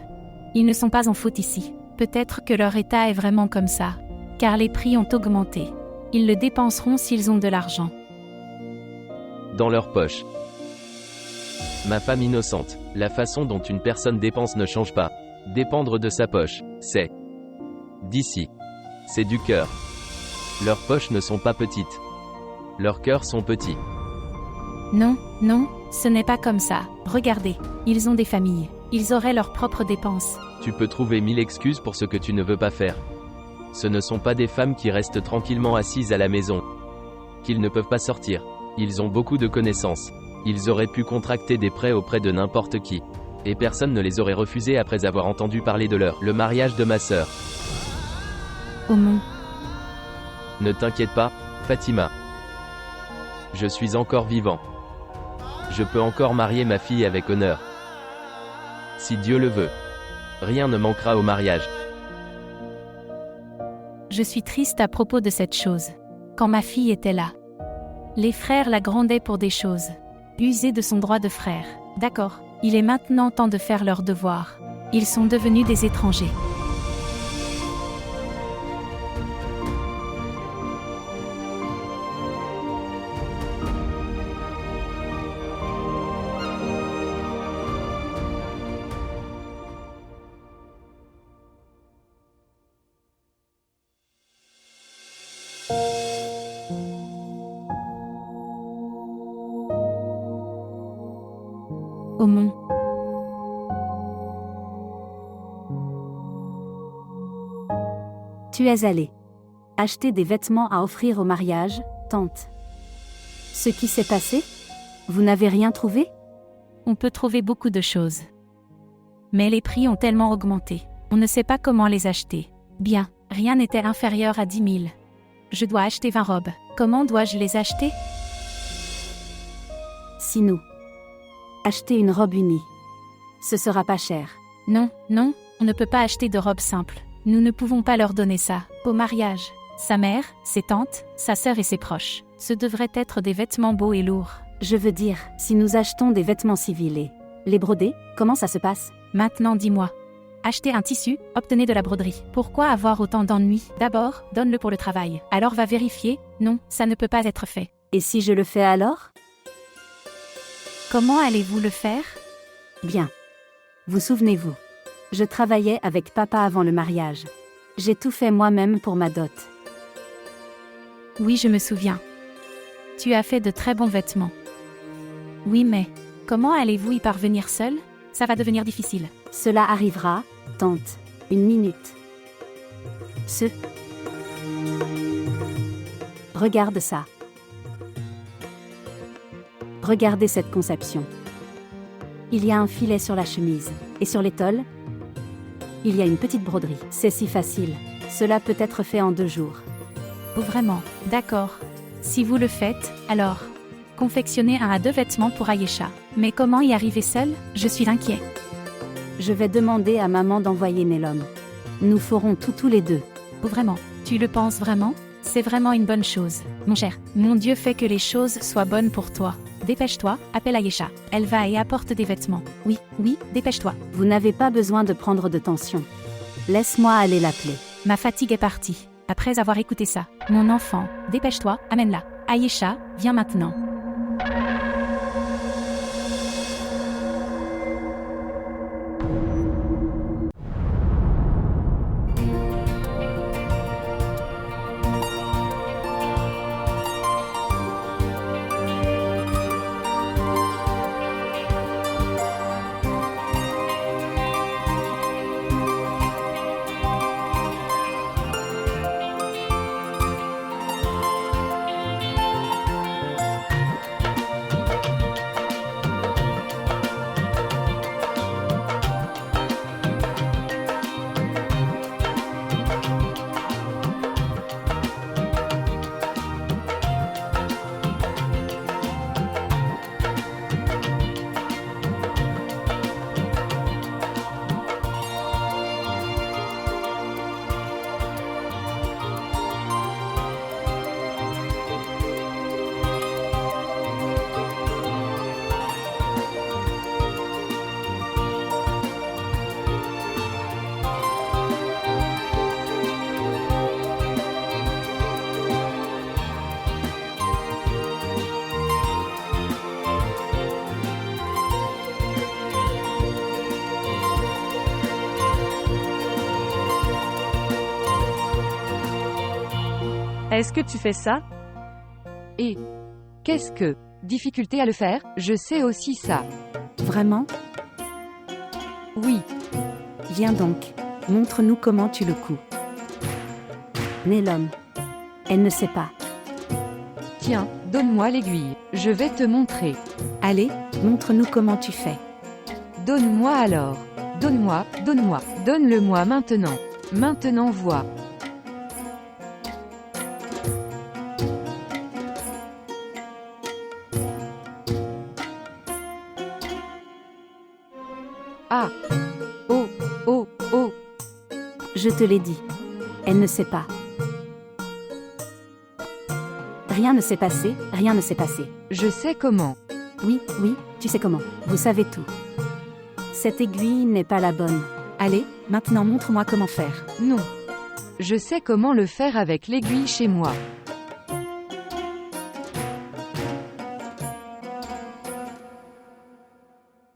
Ils ne sont pas en faute ici. Peut-être que leur état est vraiment comme ça. Car les prix ont augmenté. Ils le dépenseront s'ils ont de l'argent. Dans leur poche. Ma femme innocente, la façon dont une personne dépense ne change pas. Dépendre de sa poche, c'est d'ici. C'est du cœur. Leurs poches ne sont pas petites. Leurs cœurs sont petits. Non, non, ce n'est pas comme ça. Regardez, ils ont des familles. Ils auraient leurs propres dépenses. Tu peux trouver 1000 excuses pour ce que tu ne veux pas faire. Ce ne sont pas des femmes qui restent tranquillement assises à la maison. Qu'ils ne peuvent pas sortir. Ils ont beaucoup de connaissances. Ils auraient pu contracter des prêts auprès de n'importe qui. Et personne ne les aurait refusés après avoir entendu parler de le mariage de ma sœur. Oh mon. Ne t'inquiète pas, Fatima. Je suis encore vivant. Je peux encore marier ma fille avec honneur. Si Dieu le veut. Rien ne manquera au mariage. Je suis triste à propos de cette chose. Quand ma fille était là. Les frères la grondaient pour des choses. User de son droit de frère. D'accord, il est maintenant temps de faire leur devoir. Ils sont devenus des étrangers. Oh mon. Tu es allé acheter des vêtements à offrir au mariage, tante. Ce qui s'est passé? Vous n'avez rien trouvé? On peut trouver beaucoup de choses. Mais les prix ont tellement augmenté. On ne sait pas comment les acheter. Bien, rien n'était inférieur à 10 000. Je dois acheter 20 robes. Comment dois-je les acheter? Si nous acheter une robe unie. Ce sera pas cher. Non, non, on ne peut pas acheter de robe simple. Nous ne pouvons pas leur donner ça. Au mariage. Sa mère, ses tantes, sa sœur et ses proches. Ce devraient être des vêtements beaux et lourds. Je veux dire, si nous achetons des vêtements civils et les broder, comment ça se passe? Maintenant dis-moi. Achetez un tissu, obtenez de la broderie. Pourquoi avoir autant d'ennuis? D'abord, donne-le pour le travail. Alors va vérifier. Non, ça ne peut pas être fait. Et si je le fais alors? Comment allez-vous le faire? Bien. Vous souvenez-vous? Je travaillais avec papa avant le mariage. J'ai tout fait moi-même pour ma dot. Oui, je me souviens. Tu as fait de très bons vêtements. Oui, mais comment allez-vous y parvenir seul? Ça va devenir difficile. Cela arrivera, tante. Une minute. Regarde ça. Regardez cette conception. Il y a un filet sur la chemise. Et sur l'étole, il y a une petite broderie. C'est si facile. Cela peut être fait en 2 jours. Oh, vraiment? D'accord. Si vous le faites, alors, confectionnez 1 à 2 vêtements pour Ayesha. Mais comment y arriver seul? Je suis inquiet. Je vais demander à maman d'envoyer Nelom. Nous ferons tout tous les 2. Oh, vraiment? Tu le penses vraiment? C'est vraiment une bonne chose. Mon cher, mon Dieu fait que les choses soient bonnes pour toi. Dépêche-toi, appelle Ayesha. Elle va et apporte des vêtements. Oui, dépêche-toi. Vous n'avez pas besoin de prendre de tension. Laisse-moi aller l'appeler. Ma fatigue est partie. Après avoir écouté ça. Mon enfant, dépêche-toi, amène-la. Ayesha, viens maintenant. Est-ce que tu fais ça? Et qu'est-ce que? Difficulté à le faire? Je sais aussi ça. Vraiment? Oui. Viens donc. Montre-nous comment tu le couds. Nelom. Elle ne sait pas. Tiens, donne-moi l'aiguille. Je vais te montrer. Allez, montre-nous comment tu fais. Donne-moi alors. Donne-moi. Donne-le-moi maintenant. Maintenant vois. Ah. Oh. Je te l'ai dit. Elle ne sait pas. Rien ne s'est passé. Je sais comment. Oui, tu sais comment. Vous savez tout. Cette aiguille n'est pas la bonne. Allez, maintenant montre-moi comment faire. Non. Je sais comment le faire avec l'aiguille chez moi.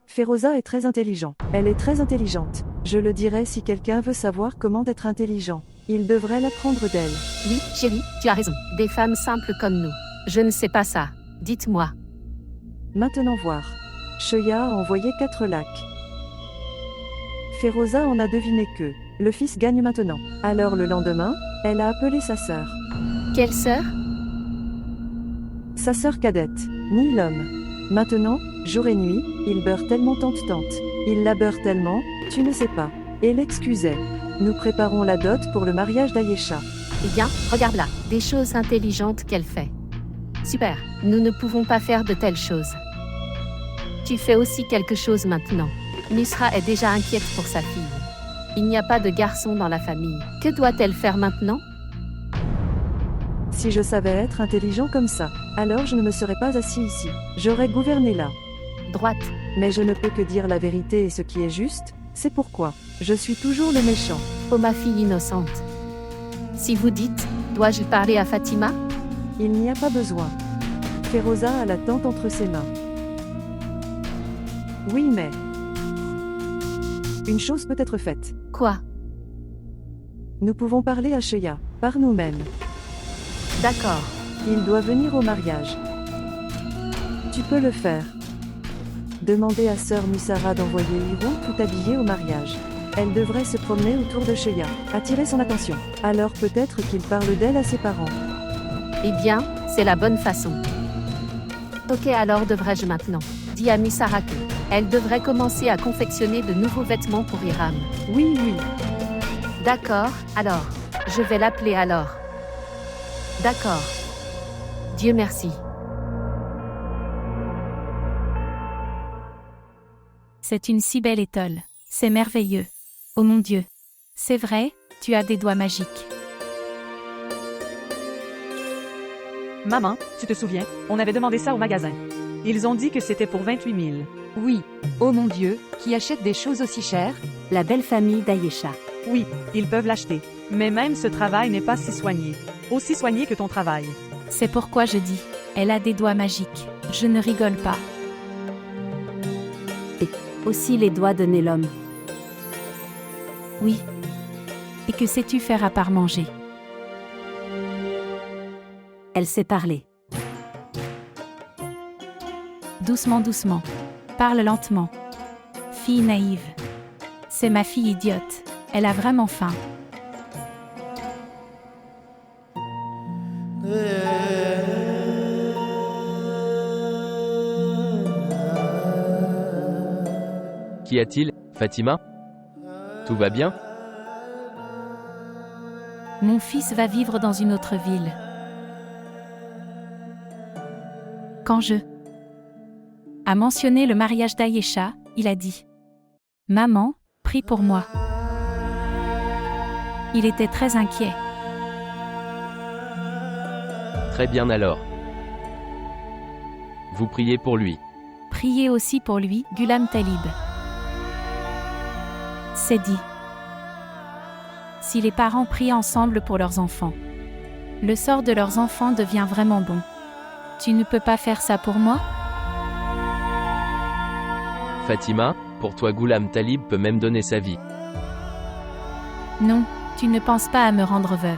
Feroza est très intelligent. Elle est très intelligente. Je le dirais si quelqu'un veut savoir comment être intelligent. Il devrait l'apprendre d'elle. Oui, chérie, tu as raison. Des femmes simples comme nous. Je ne sais pas ça. Dites-moi. Maintenant voir. Sheuya a envoyé 4 lacs. Feroza en a deviné que. Le fils gagne maintenant. Alors le lendemain, elle a appelé sa sœur. Quelle sœur? Sa sœur cadette, ni l'homme. Maintenant, jour et nuit, il beurre tellement tante. Il la beurre tellement, tu ne sais pas. Et l'excusait. Nous préparons la dot pour le mariage d'Ayesha. Eh bien, regarde là, des choses intelligentes qu'elle fait. Super, nous ne pouvons pas faire de telles choses. Tu fais aussi quelque chose maintenant. Nusra est déjà inquiète pour sa fille. Il n'y a pas de garçon dans la famille. Que doit-elle faire maintenant? Si je savais être intelligent comme ça, alors je ne me serais pas assis ici. J'aurais gouverné là. Droite. Mais je ne peux que dire la vérité et ce qui est juste, c'est pourquoi je suis toujours le méchant. Oh ma fille innocente. Si vous dites, dois-je parler à Fatima? Il n'y a pas besoin. Feroza a la tente entre ses mains. Oui mais... Une chose peut être faite. Quoi? Nous pouvons parler à Sheya, par nous-mêmes. D'accord. Il doit venir au mariage. Tu peux le faire. Demandez à sœur Musara d'envoyer Hiro tout habillé au mariage. Elle devrait se promener autour de Sheya, attirer son attention. Alors peut-être qu'il parle d'elle à ses parents. Eh bien, c'est la bonne façon. Ok, alors devrais-je maintenant? Dis à Musara que elle devrait commencer à confectionner de nouveaux vêtements pour Hiram. Oui, oui. D'accord, alors. Je vais l'appeler alors. D'accord. Dieu merci. C'est une si belle étole. C'est merveilleux. Oh mon Dieu. C'est vrai, tu as des doigts magiques. Maman, tu te souviens, on avait demandé ça au magasin. Ils ont dit que c'était pour 28 000. Oui. Oh mon Dieu, qui achète des choses aussi chères? La belle famille d'Ayesha. Oui, ils peuvent l'acheter. Mais même ce travail n'est pas si soigné. Aussi soigné que ton travail. C'est pourquoi je dis, elle a des doigts magiques. Je ne rigole pas. Et aussi les doigts de Nélom. Oui. Et que sais-tu faire à part manger? Elle sait parler. Doucement, doucement. Parle lentement. Fille naïve. C'est ma fille idiote. Elle a vraiment faim. Qu'y a-t-il, Fatima? Tout va bien? Mon fils va vivre dans une autre ville. Quand je a mentionné le mariage d'Ayesha, il a dit « Maman, prie pour moi ». Il était très inquiet. Très bien alors. Vous priez pour lui. Priez aussi pour lui, Ghulam Talib. C'est dit. Si les parents prient ensemble pour leurs enfants, le sort de leurs enfants devient vraiment bon. Tu ne peux pas faire ça pour moi? Fatima, pour toi Ghulam Talib peut même donner sa vie. Non, tu ne penses pas à me rendre veuve.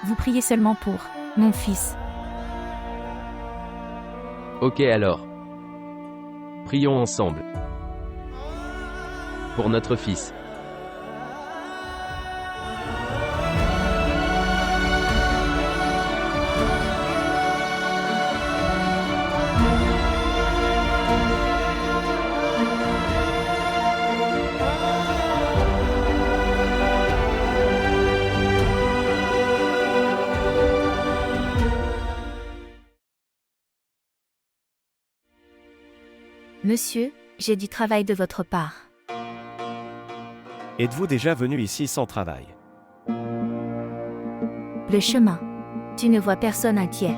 Vous priez seulement pour mon fils. Ok alors. Prions ensemble. Pour notre fils. Monsieur, j'ai du travail de votre part. Êtes-vous déjà venu ici sans travail? Le chemin. Tu ne vois personne inquiet.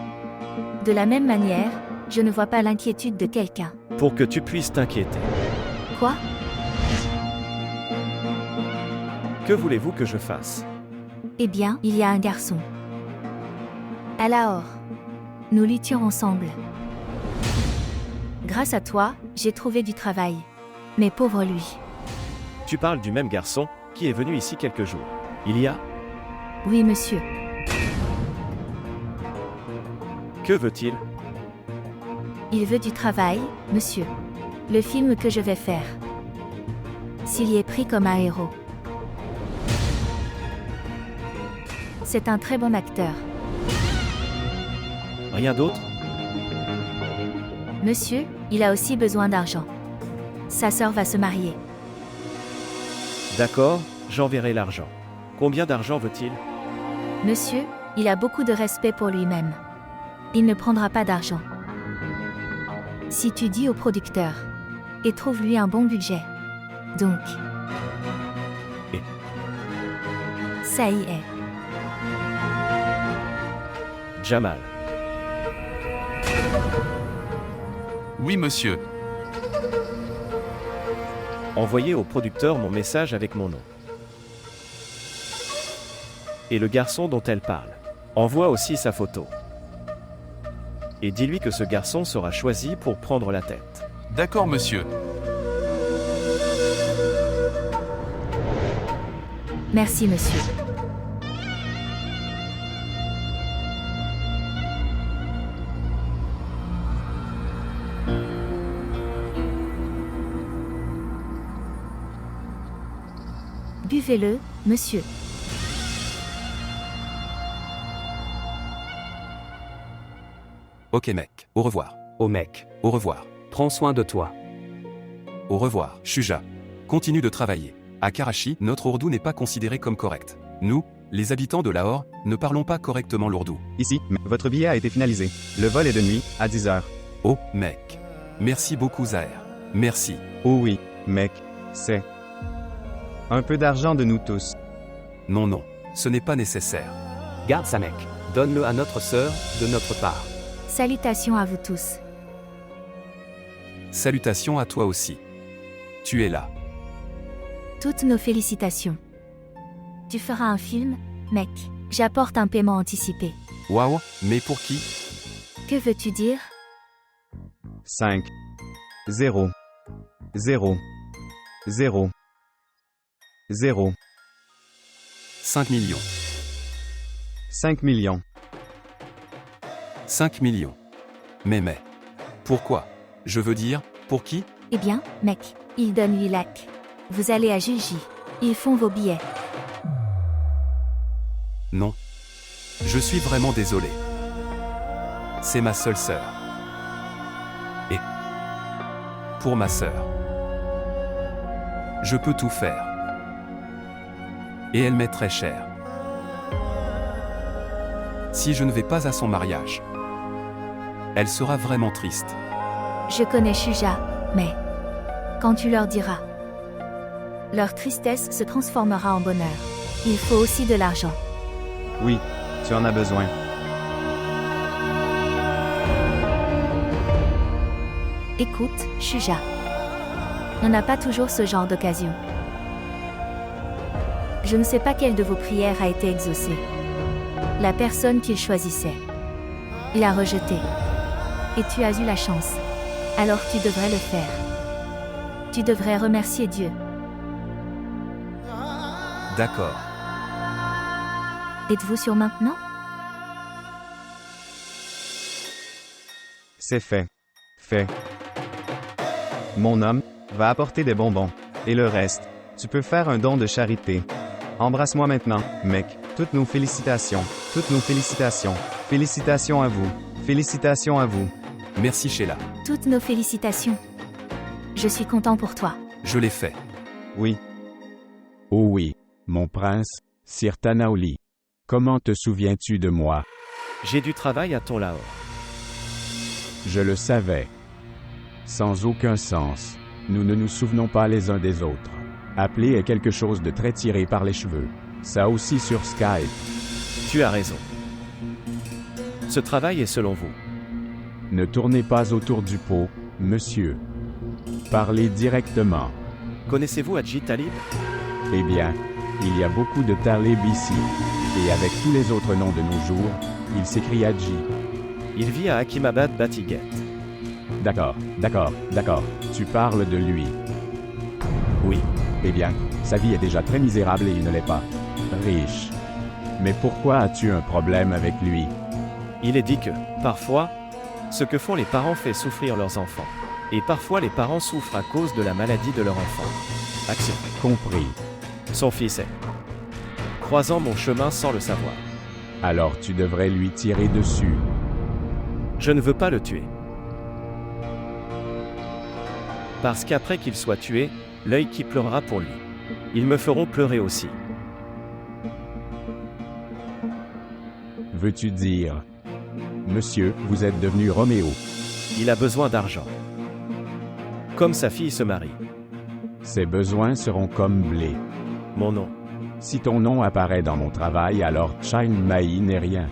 De la même manière, je ne vois pas l'inquiétude de quelqu'un. Pour que tu puisses t'inquiéter. Quoi? Que voulez-vous que je fasse? Eh bien, il y a un garçon. À Lahore. Nous luttions ensemble. Grâce à toi, j'ai trouvé du travail. Mais pauvre lui. Tu parles du même garçon, qui est venu ici quelques jours. Il y a... Oui, monsieur. Que veut-il? Il veut du travail, monsieur. Le film que je vais faire. S'il y est pris comme un héros. C'est un très bon acteur. Rien d'autre? Monsieur, il a aussi besoin d'argent. Sa sœur va se marier. D'accord, j'enverrai l'argent. Combien d'argent veut-il? Monsieur, il a beaucoup de respect pour lui-même. Il ne prendra pas d'argent. Si tu dis au producteur, et trouve-lui un bon budget. Donc. Et ça y est. Jamal. Oui, monsieur. Envoyez au producteur mon message avec mon nom. Et le garçon dont elle parle. Envoie aussi sa photo. Et dis-lui que ce garçon sera choisi pour prendre la tête. D'accord, monsieur. Merci, monsieur. Buvez-le, monsieur. Ok mec, au revoir. Oh mec, Au revoir. prends soin de toi. Au revoir, Shuja. Continue de travailler. À Karachi, notre ourdou n'est pas considéré comme correct. Nous, les habitants de Lahore, ne parlons pas correctement l'ourdou. Ici, votre billet a été finalisé. Le vol est de nuit, à 10h. Oh, mec. Merci beaucoup Zahir. Merci. Oh oui, mec, c'est un peu d'argent de nous tous. Non, non, ce n'est pas nécessaire. Garde ça mec. Donne-le à notre sœur, de notre part. Salutations à vous tous. Salutations à toi aussi. Tu es là. Toutes nos félicitations. Tu feras un film, mec. J'apporte un paiement anticipé. Waouh, mais pour qui? Que veux-tu dire? 5, 0, 0, 0, 0, 5 millions. 5 millions. 5 millions. Mais. Pourquoi? Je veux dire, pour qui? Eh bien, mec, ils donnent 8 lakhs. Vous allez à Juji. Ils font vos billets. Non. Je suis vraiment désolé. C'est ma seule sœur. Et pour ma sœur, je peux tout faire. Et elle m'est très chère. Si je ne vais pas à son mariage, elle sera vraiment triste. Je connais Shuja, mais quand tu leur diras, leur tristesse se transformera en bonheur. Il faut aussi de l'argent. Oui, tu en as besoin. Écoute, Shuja. On n'a pas toujours ce genre d'occasion. Je ne sais pas quelle de vos prières a été exaucée. La personne qu'il choisissait. Il a rejeté. Et tu as eu la chance. Alors tu devrais le faire. Tu devrais remercier Dieu. D'accord. Êtes-vous sûr maintenant? C'est fait. Fait. Mon homme va apporter des bonbons. Et le reste, tu peux faire un don de charité. Embrasse-moi maintenant, mec. Toutes nos félicitations. Toutes nos félicitations. Félicitations à vous. Félicitations à vous. Merci Sheila. Toutes nos félicitations. Je suis content pour toi. Je l'ai fait. Oui. Oh oui, mon prince, Sir Tanaoli. Comment te souviens-tu de moi? J'ai du travail à ton Lahore. Je le savais. Sans aucun sens. Nous ne nous souvenons pas les uns des autres. Appeler est quelque chose de très tiré par les cheveux. Ça aussi sur Skype. Tu as raison. Ce travail est selon vous. Ne tournez pas autour du pot, monsieur. Parlez directement. Connaissez-vous Hadji Talib? Eh bien, il y a beaucoup de Talib ici. Et avec tous les autres noms de nos jours, il s'écrit Hadji. Il vit à Hakimabad Batiguet. D'accord. Tu parles de lui. Oui. Eh bien, sa vie est déjà très misérable et il ne l'est pas riche. Mais pourquoi as-tu un problème avec lui? Il est dit que, parfois, ce que font les parents fait souffrir leurs enfants. Et parfois les parents souffrent à cause de la maladie de leur enfant. Action. Compris. Son fils est croisant mon chemin sans le savoir. Alors tu devrais lui tirer dessus. Je ne veux pas le tuer. Parce qu'après qu'il soit tué, l'œil qui pleurera pour lui. Ils me feront pleurer aussi. Veux-tu dire? Monsieur, vous êtes devenu Roméo. Il a besoin d'argent. Comme sa fille se marie. Ses besoins seront comme blé. Mon nom. Si ton nom apparaît dans mon travail, alors Chine Mai n'est rien.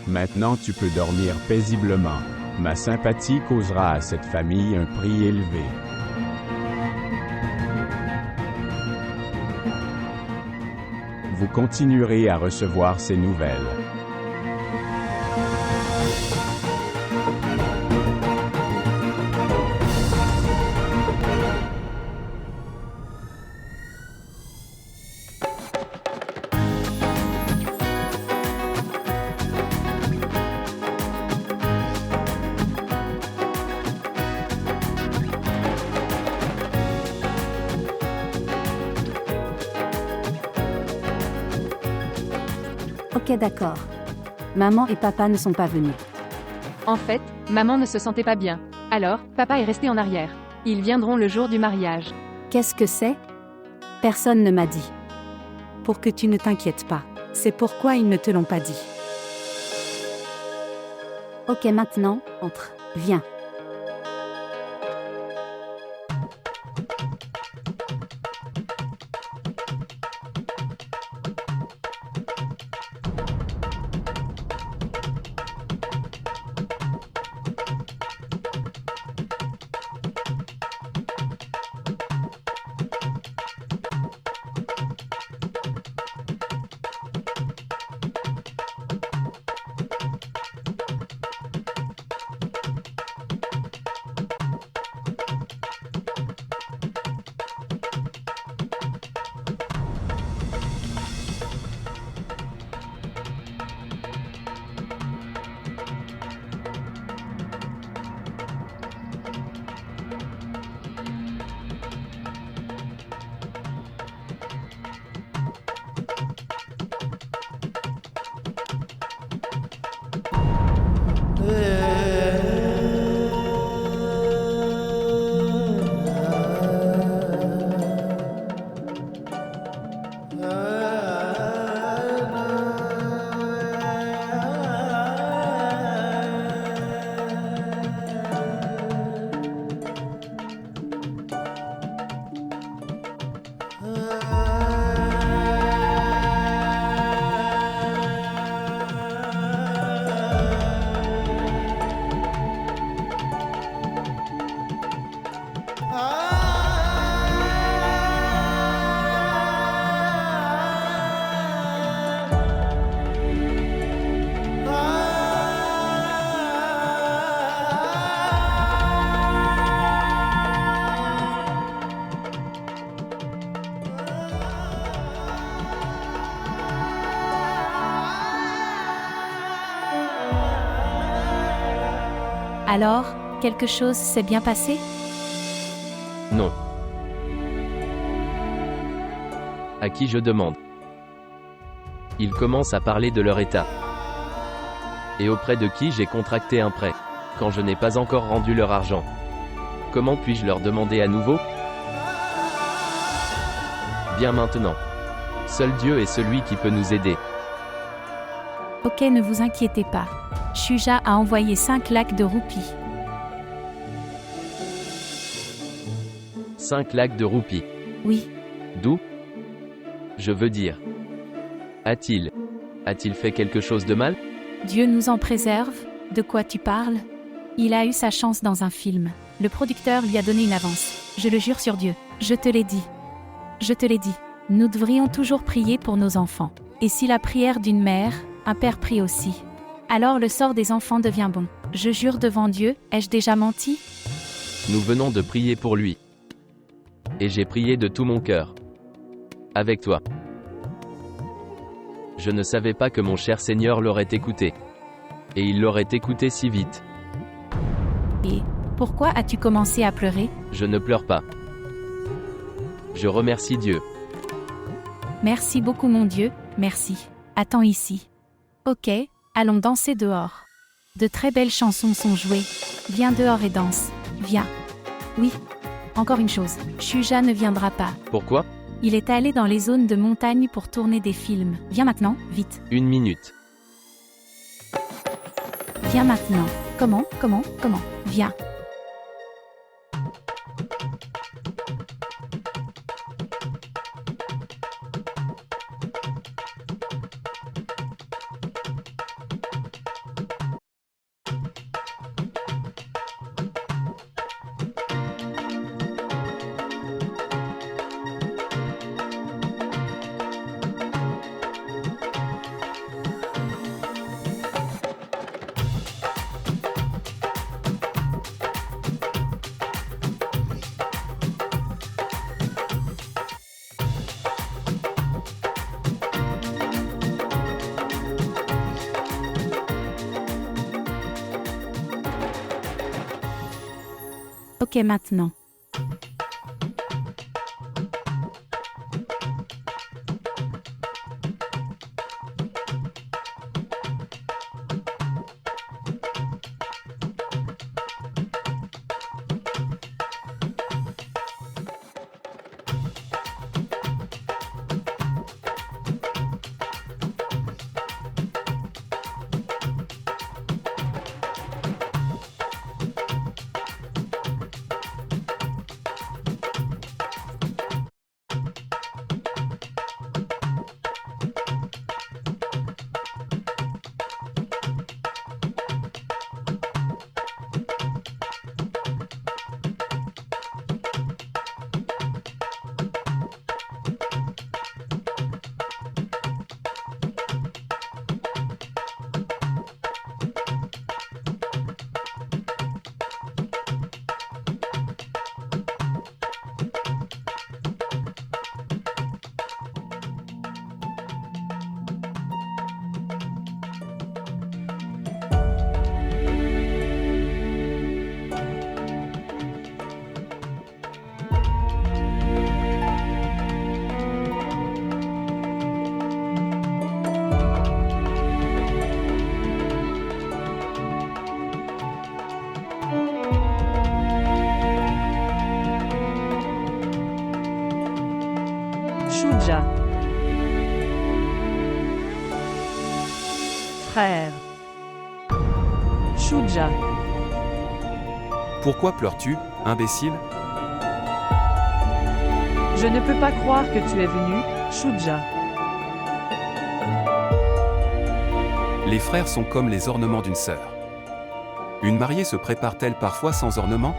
Maintenant tu peux dormir paisiblement. Ma sympathie causera à cette famille un prix élevé. Vous continuerez à recevoir ces nouvelles. Ok, d'accord. Maman et papa ne sont pas venus. En fait, maman ne se sentait pas bien. Alors, papa est resté en arrière. Ils viendront le jour du mariage. Qu'est-ce que c'est? Personne ne m'a dit. Pour que tu ne t'inquiètes pas. C'est pourquoi ils ne te l'ont pas dit. Ok, maintenant, entre. Viens. Alors, quelque chose s'est bien passé? Non. À qui je demande? Ils commencent à parler de leur état. Et auprès de qui j'ai contracté un prêt, quand je n'ai pas encore rendu leur argent. Comment puis-je leur demander à nouveau? Bien maintenant. Seul Dieu est celui qui peut nous aider. Ok, ne vous inquiétez pas. Shuja a envoyé 5 lacs de roupies. 5 lacs de roupies. Oui. D'où? Je veux dire. A-t-il fait quelque chose de mal? Dieu nous en préserve? De quoi tu parles? Il a eu sa chance dans un film. Le producteur lui a donné une avance. Je le jure sur Dieu. Je te l'ai dit. Je te l'ai dit. Nous devrions toujours prier pour nos enfants. Et si la prière d'une mère, un père prie aussi. Alors le sort des enfants devient bon. Je jure devant Dieu, ai-je déjà menti? Nous venons de prier pour lui. Et j'ai prié de tout mon cœur. Avec toi. Je ne savais pas que mon cher Seigneur l'aurait écouté. Et il l'aurait écouté si vite. Et pourquoi as-tu commencé à pleurer? Je ne pleure pas. Je remercie Dieu. Merci beaucoup mon Dieu, merci. Attends ici. Ok, allons danser dehors. De très belles chansons sont jouées. Viens dehors et danse. Viens. Oui. Encore une chose, Shuja ne viendra pas. Pourquoi? Il est allé dans les zones de montagne pour tourner des films. Viens maintenant, vite. 1 minute. Viens maintenant. Comment? Viens. Ok maintenant. Shuja. Frère. Shuja. Pourquoi pleures-tu, imbécile? Je ne peux pas croire que tu es venu, Shuja. Les frères sont comme les ornements d'une sœur. Une mariée se prépare-t-elle parfois sans ornement?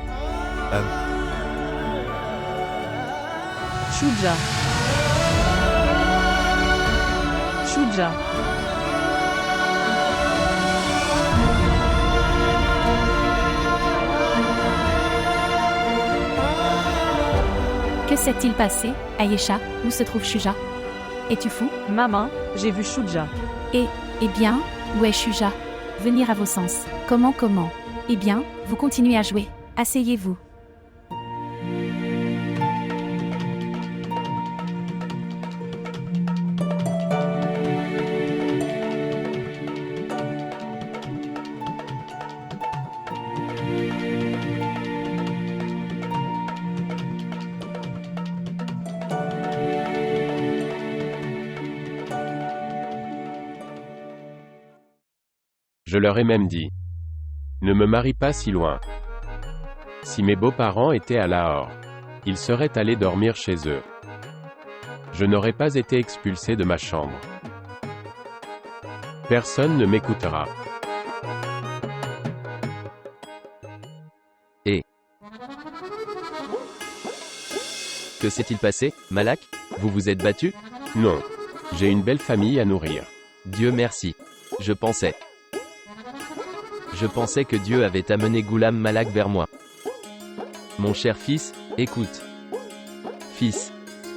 Shuja. Shuja. Que s'est-il passé, Ayesha? Où se trouve Shuja? Es-tu fou? Maman, j'ai vu Shuja. Eh bien, où est Shuja? Venir à vos sens. Comment? Eh bien, vous continuez à jouer. Asseyez-vous. Je leur ai même dit. Ne me marie pas si loin. Si mes beaux-parents étaient à Lahore, ils seraient allés dormir chez eux. Je n'aurais pas été expulsé de ma chambre. Personne ne m'écoutera. Et que s'est-il passé, Malak? Vous vous êtes battu? Non. J'ai une belle famille à nourrir. Dieu merci. Je pensais que Dieu avait amené Ghulam Malak vers moi. Mon cher fils, écoute. Fils,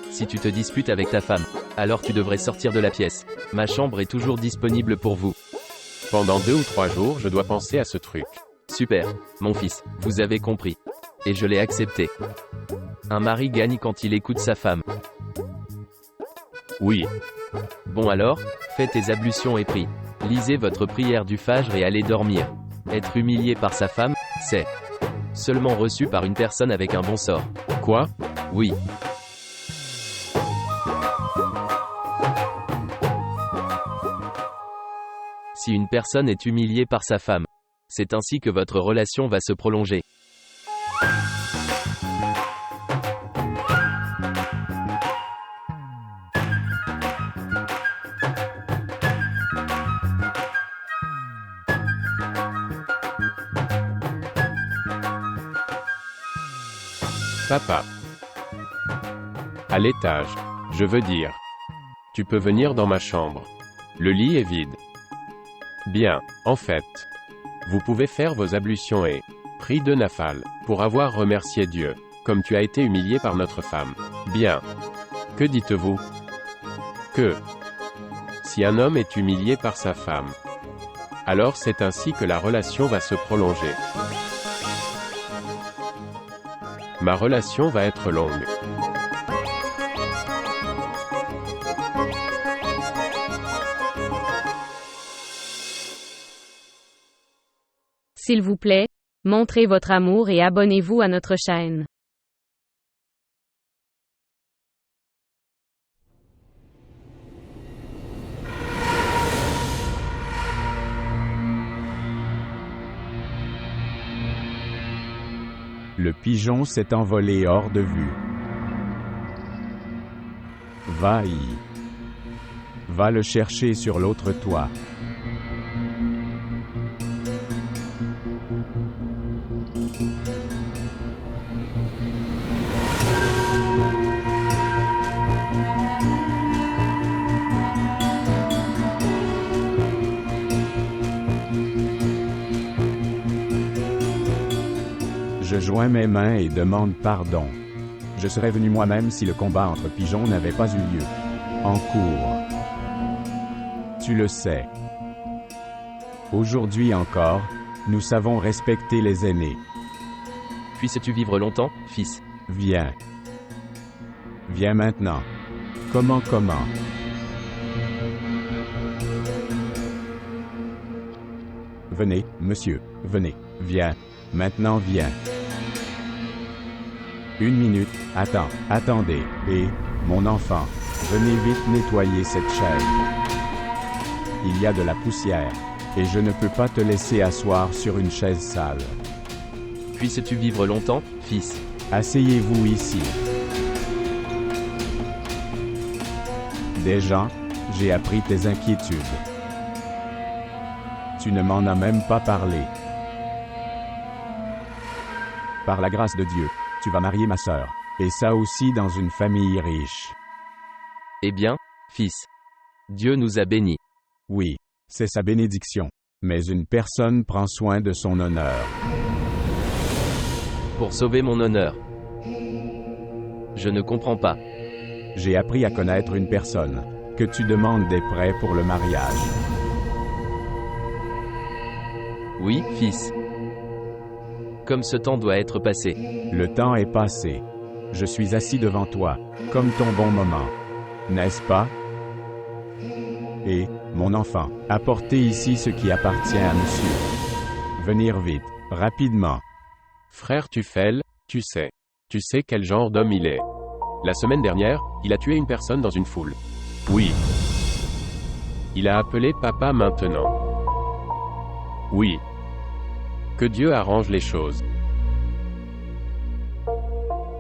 si tu te disputes avec ta femme, alors tu devrais sortir de la pièce. Ma chambre est toujours disponible pour vous. Pendant 2 ou 3 jours, je dois penser à ce truc. Super, mon fils, vous avez compris. Et je l'ai accepté. Un mari gagne quand il écoute sa femme. Oui. Bon alors, fais tes ablutions et prie. Lisez votre prière du Fajr et allez dormir. Être humilié par sa femme, c'est seulement reçu par une personne avec un bon sort. Quoi? Oui. Si une personne est humiliée par sa femme, c'est ainsi que votre relation va se prolonger. Papa. À l'étage. Je veux dire. Tu peux venir dans ma chambre. Le lit est vide. Bien, en fait. Vous pouvez faire vos ablutions et prier de Nafal, pour avoir remercié Dieu, comme tu as été humilié par notre femme. Bien. Que dites-vous? Que si un homme est humilié par sa femme, alors c'est ainsi que la relation va se prolonger. Ma relation va être longue. S'il vous plaît, montrez votre amour et abonnez-vous à notre chaîne. Le pigeon s'est envolé hors de vue. Va le chercher sur l'autre toit. Je joins mes mains et demande pardon. Je serais venu moi-même si le combat entre pigeons n'avait pas eu lieu. En cours. Tu le sais. Aujourd'hui encore, nous savons respecter les aînés. Puisses-tu vivre longtemps, fils? Viens. Viens maintenant. Comment? Venez, monsieur, venez. Viens. Maintenant viens. 1 minute, attendez, et, mon enfant, venez vite nettoyer cette chaise. Il y a de la poussière, et je ne peux pas te laisser asseoir sur une chaise sale. Puisses-tu vivre longtemps, fils? Asseyez-vous ici. Déjà, j'ai appris tes inquiétudes. Tu ne m'en as même pas parlé. Par la grâce de Dieu, tu vas marier ma sœur, et ça aussi dans une famille riche. Eh bien, fils, Dieu nous a bénis. Oui, c'est sa bénédiction, mais une personne prend soin de son honneur. Pour sauver mon honneur. Je ne comprends pas. J'ai appris à connaître une personne, que tu demandes des prêts pour le mariage. Oui, fils. Comme ce temps doit être passé. Le temps est passé. Je suis assis devant toi, comme ton bon moment. N'est-ce pas? Et, mon enfant, apportez ici ce qui appartient à monsieur. Venir vite, rapidement. Frère Tufel, tu sais quel genre d'homme il est. La semaine dernière, il a tué une personne dans une foule. Oui. Il a appelé papa maintenant. Oui. Que Dieu arrange les choses.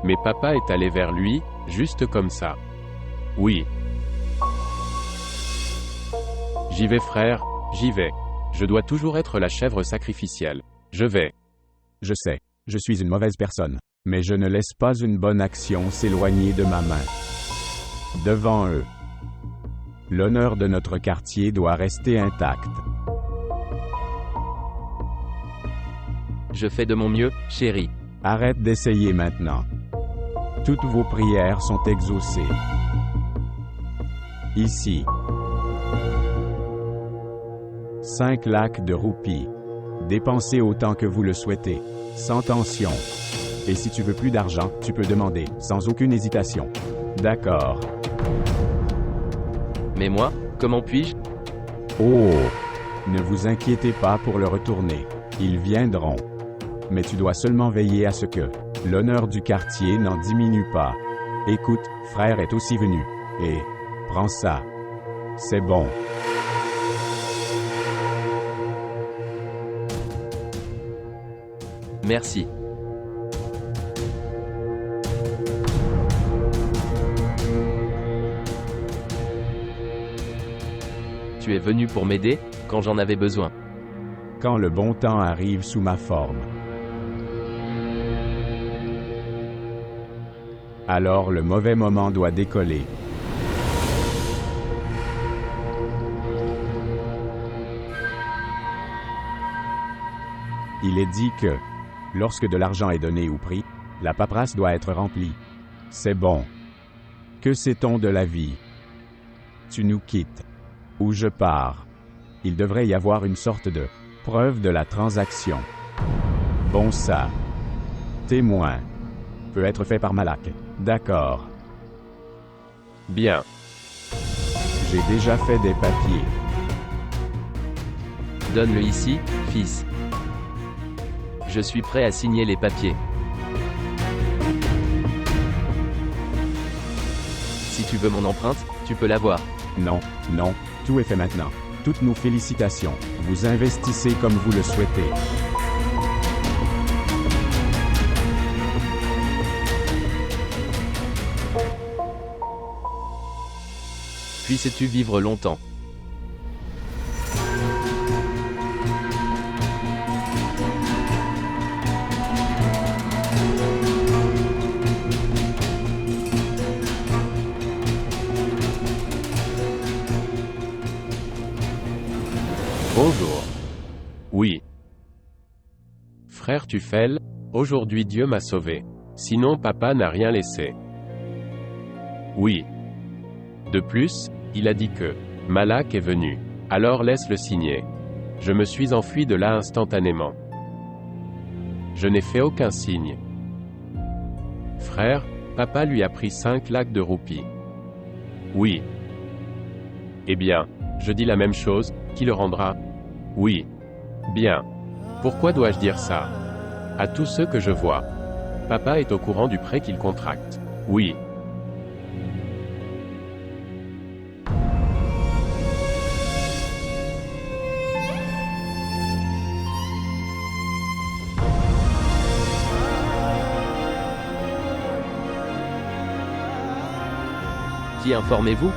Mais papa est allé vers lui, juste comme ça. Oui. J'y vais frère, j'y vais. Je dois toujours être la chèvre sacrificielle. Je vais. Je sais, je suis une mauvaise personne, mais je ne laisse pas une bonne action s'éloigner de ma main. Devant eux. L'honneur de notre quartier doit rester intact. Je fais de mon mieux, chérie. Arrête d'essayer maintenant. Toutes vos prières sont exaucées. Ici. 5 lakhs de roupies. Dépensez autant que vous le souhaitez, sans tension. Et si tu veux plus d'argent, tu peux demander, sans aucune hésitation. D'accord. Mais moi, comment puis-je? Oh! Ne vous inquiétez pas pour le retourner. Ils viendront. Mais tu dois seulement veiller à ce que l'honneur du quartier n'en diminue pas. Écoute, frère est aussi venu. Et, prends ça. C'est bon. Merci. Tu es venu pour m'aider, quand j'en avais besoin. Quand le bon temps arrive sous ma forme. Alors le mauvais moment doit décoller. Il est dit que, lorsque de l'argent est donné ou pris, la paperasse doit être remplie. C'est bon. Que sait-on de la vie? Tu nous quittes. Ou je pars. Il devrait y avoir une sorte de preuve de la transaction. Bon ça. Témoin. peut être fait par Malak. D'accord. Bien. J'ai déjà fait des papiers. Donne-le ici, fils. Je suis prêt à signer les papiers. Si tu veux mon empreinte, tu peux l'avoir. Non, non, tout est fait maintenant. Toutes nos félicitations. Vous investissez comme vous le souhaitez. Puisses-tu vivre longtemps. Bonjour. Oui. Frère Tufel, aujourd'hui Dieu m'a sauvé. Sinon papa n'a rien laissé. Oui. De plus, il a dit que Malak est venu. Alors laisse-le signer. Je me suis enfui de là instantanément. Je n'ai fait aucun signe. Frère, papa lui a pris 5 lakhs de roupies. Oui. Eh bien, je dis la même chose, qui le rendra? Oui. Bien. Pourquoi dois-je dire ça? À tous ceux que je vois. Papa est au courant du prêt qu'il contracte. Oui. Qui informez-vous?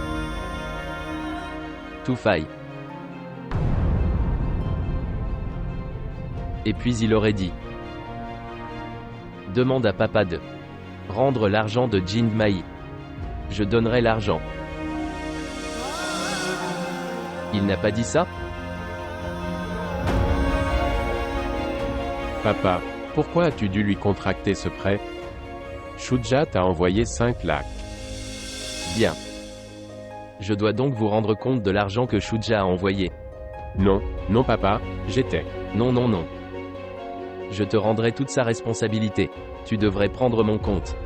Toufaï. Et puis il aurait dit. Demande à papa de rendre l'argent de Jindmaï. Je donnerai l'argent. Il n'a pas dit ça? Papa, pourquoi as-tu dû lui contracter ce prêt? Shuja t'a envoyé 5 lakhs. Bien. Je dois donc vous rendre compte de l'argent que Shuja a envoyé. Non, non papa, j'étais. Non, non, non. Je te rendrai toute sa responsabilité. Tu devrais prendre mon compte.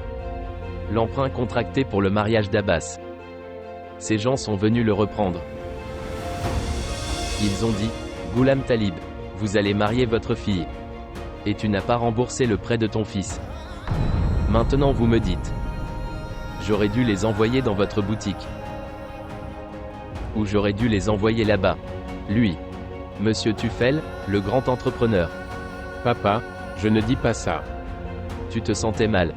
L'emprunt contracté pour le mariage d'Abbas. Ces gens sont venus le reprendre. Ils ont dit, Ghulam Talib, vous allez marier votre fille. Et tu n'as pas remboursé le prêt de ton fils. Maintenant vous me dites. J'aurais dû les envoyer dans votre boutique. Ou j'aurais dû les envoyer là-bas. Lui. Monsieur Tufel, le grand entrepreneur. Papa, je ne dis pas ça. Tu te sentais mal.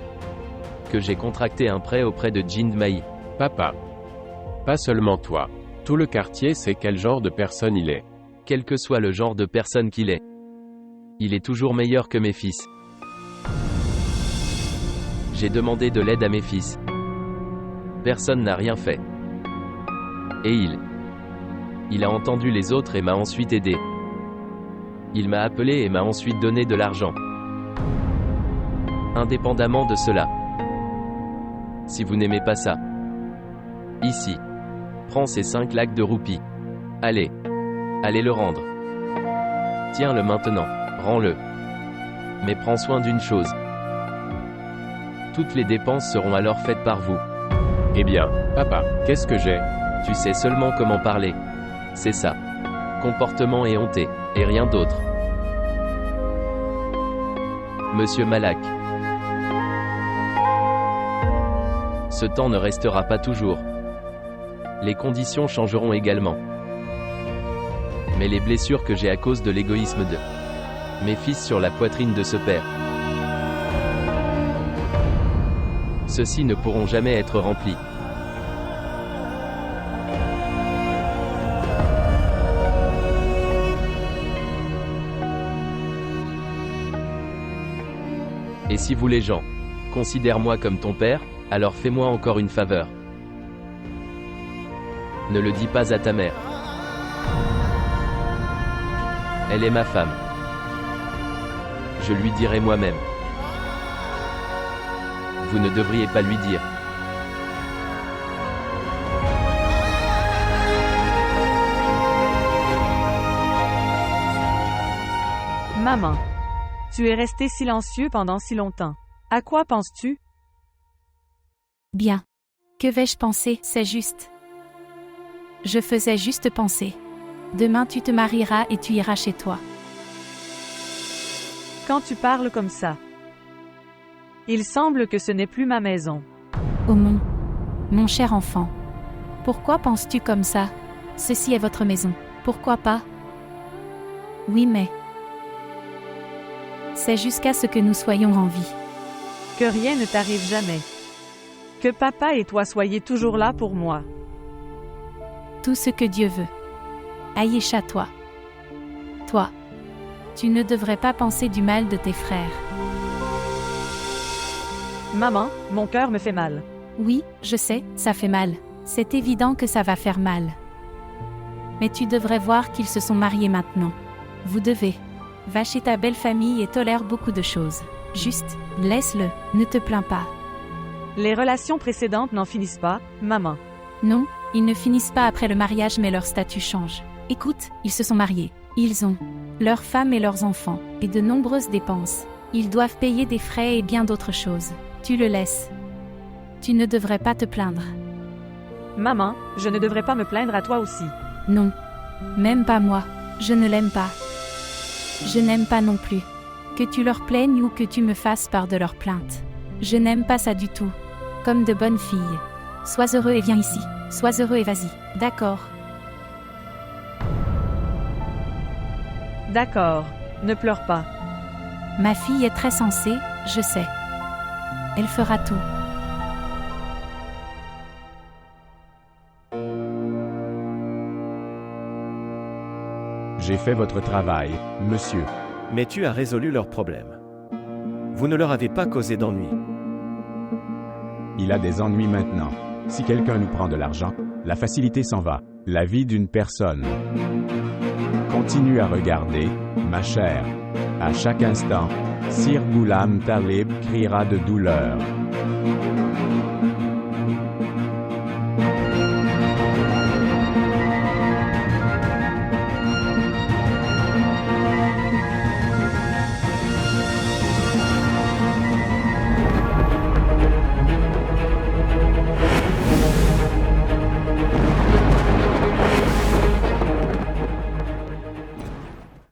Que j'ai contracté un prêt auprès de Jindmaï. Papa. Pas seulement toi. Tout le quartier sait quel genre de personne il est. Quel que soit le genre de personne qu'il est. Il est toujours meilleur que mes fils. J'ai demandé de l'aide à mes fils. Personne n'a rien fait. Et il a entendu les autres et m'a ensuite aidé. Il m'a appelé et m'a ensuite donné de l'argent. Indépendamment de cela. Si vous n'aimez pas ça. Ici. Prends ces 5 lakhs de roupies. Allez. Allez le rendre. Tiens-le maintenant. Rends-le. Mais prends soin d'une chose. Toutes les dépenses seront alors faites par vous. Eh bien, papa, qu'est-ce que j'ai? Tu sais seulement comment parler. C'est ça. Comportement éhonté, et rien d'autre. Monsieur Malak. Ce temps ne restera pas toujours. Les conditions changeront également. Mais les blessures que j'ai à cause de l'égoïsme de mes fils sur la poitrine de ce père, ceux-ci ne pourront jamais être remplis. Et si vous les gens, considère-moi comme ton père, alors fais-moi encore une faveur. Ne le dis pas à ta mère. Elle est ma femme. Je lui dirai moi-même. Vous ne devriez pas lui dire. Maman. Tu es resté silencieux pendant si longtemps. À quoi penses-tu? Bien. Que vais-je penser? C'est juste. Je faisais juste penser. Demain tu te marieras et tu iras chez toi. Quand tu parles comme ça, il semble que ce n'est plus ma maison. Oh mon cher enfant. Pourquoi penses-tu comme ça? Ceci est votre maison. Pourquoi pas? Oui, mais... c'est jusqu'à ce que nous soyons en vie. Que rien ne t'arrive jamais. Que papa et toi soyez toujours là pour moi. Tout ce que Dieu veut. Aïcha, toi. Toi. Tu ne devrais pas penser du mal de tes frères. Maman, mon cœur me fait mal. Oui, je sais, ça fait mal. C'est évident que ça va faire mal. Mais tu devrais voir qu'ils se sont mariés maintenant. Vous devez. Va chez ta belle famille et tolère beaucoup de choses. Juste, laisse-le, ne te plains pas. Les relations précédentes n'en finissent pas, maman. Non, ils ne finissent pas après le mariage mais leur statut change. Écoute, ils se sont mariés. Ils ont leurs femmes et leurs enfants, et de nombreuses dépenses. Ils doivent payer des frais et bien d'autres choses. Tu le laisses. Tu ne devrais pas te plaindre. Maman, je ne devrais pas me plaindre à toi aussi. Non. Même pas moi. Je ne l'aime pas. Je n'aime pas non plus. Que tu leur plaignes ou que tu me fasses part de leurs plaintes. Je n'aime pas ça du tout. Comme de bonnes filles. Sois heureux et viens ici. Sois heureux et vas-y. D'accord. D'accord. Ne pleure pas. Ma fille est très sensée, je sais. Elle fera tout. J'ai fait votre travail, monsieur. Mais tu as résolu leurs problèmes. Vous ne leur avez pas causé d'ennui. Il a des ennuis maintenant. Si quelqu'un nous prend de l'argent, la facilité s'en va. La vie d'une personne. Continue à regarder, ma chère. À chaque instant, Sir Ghulam Talib criera de douleur.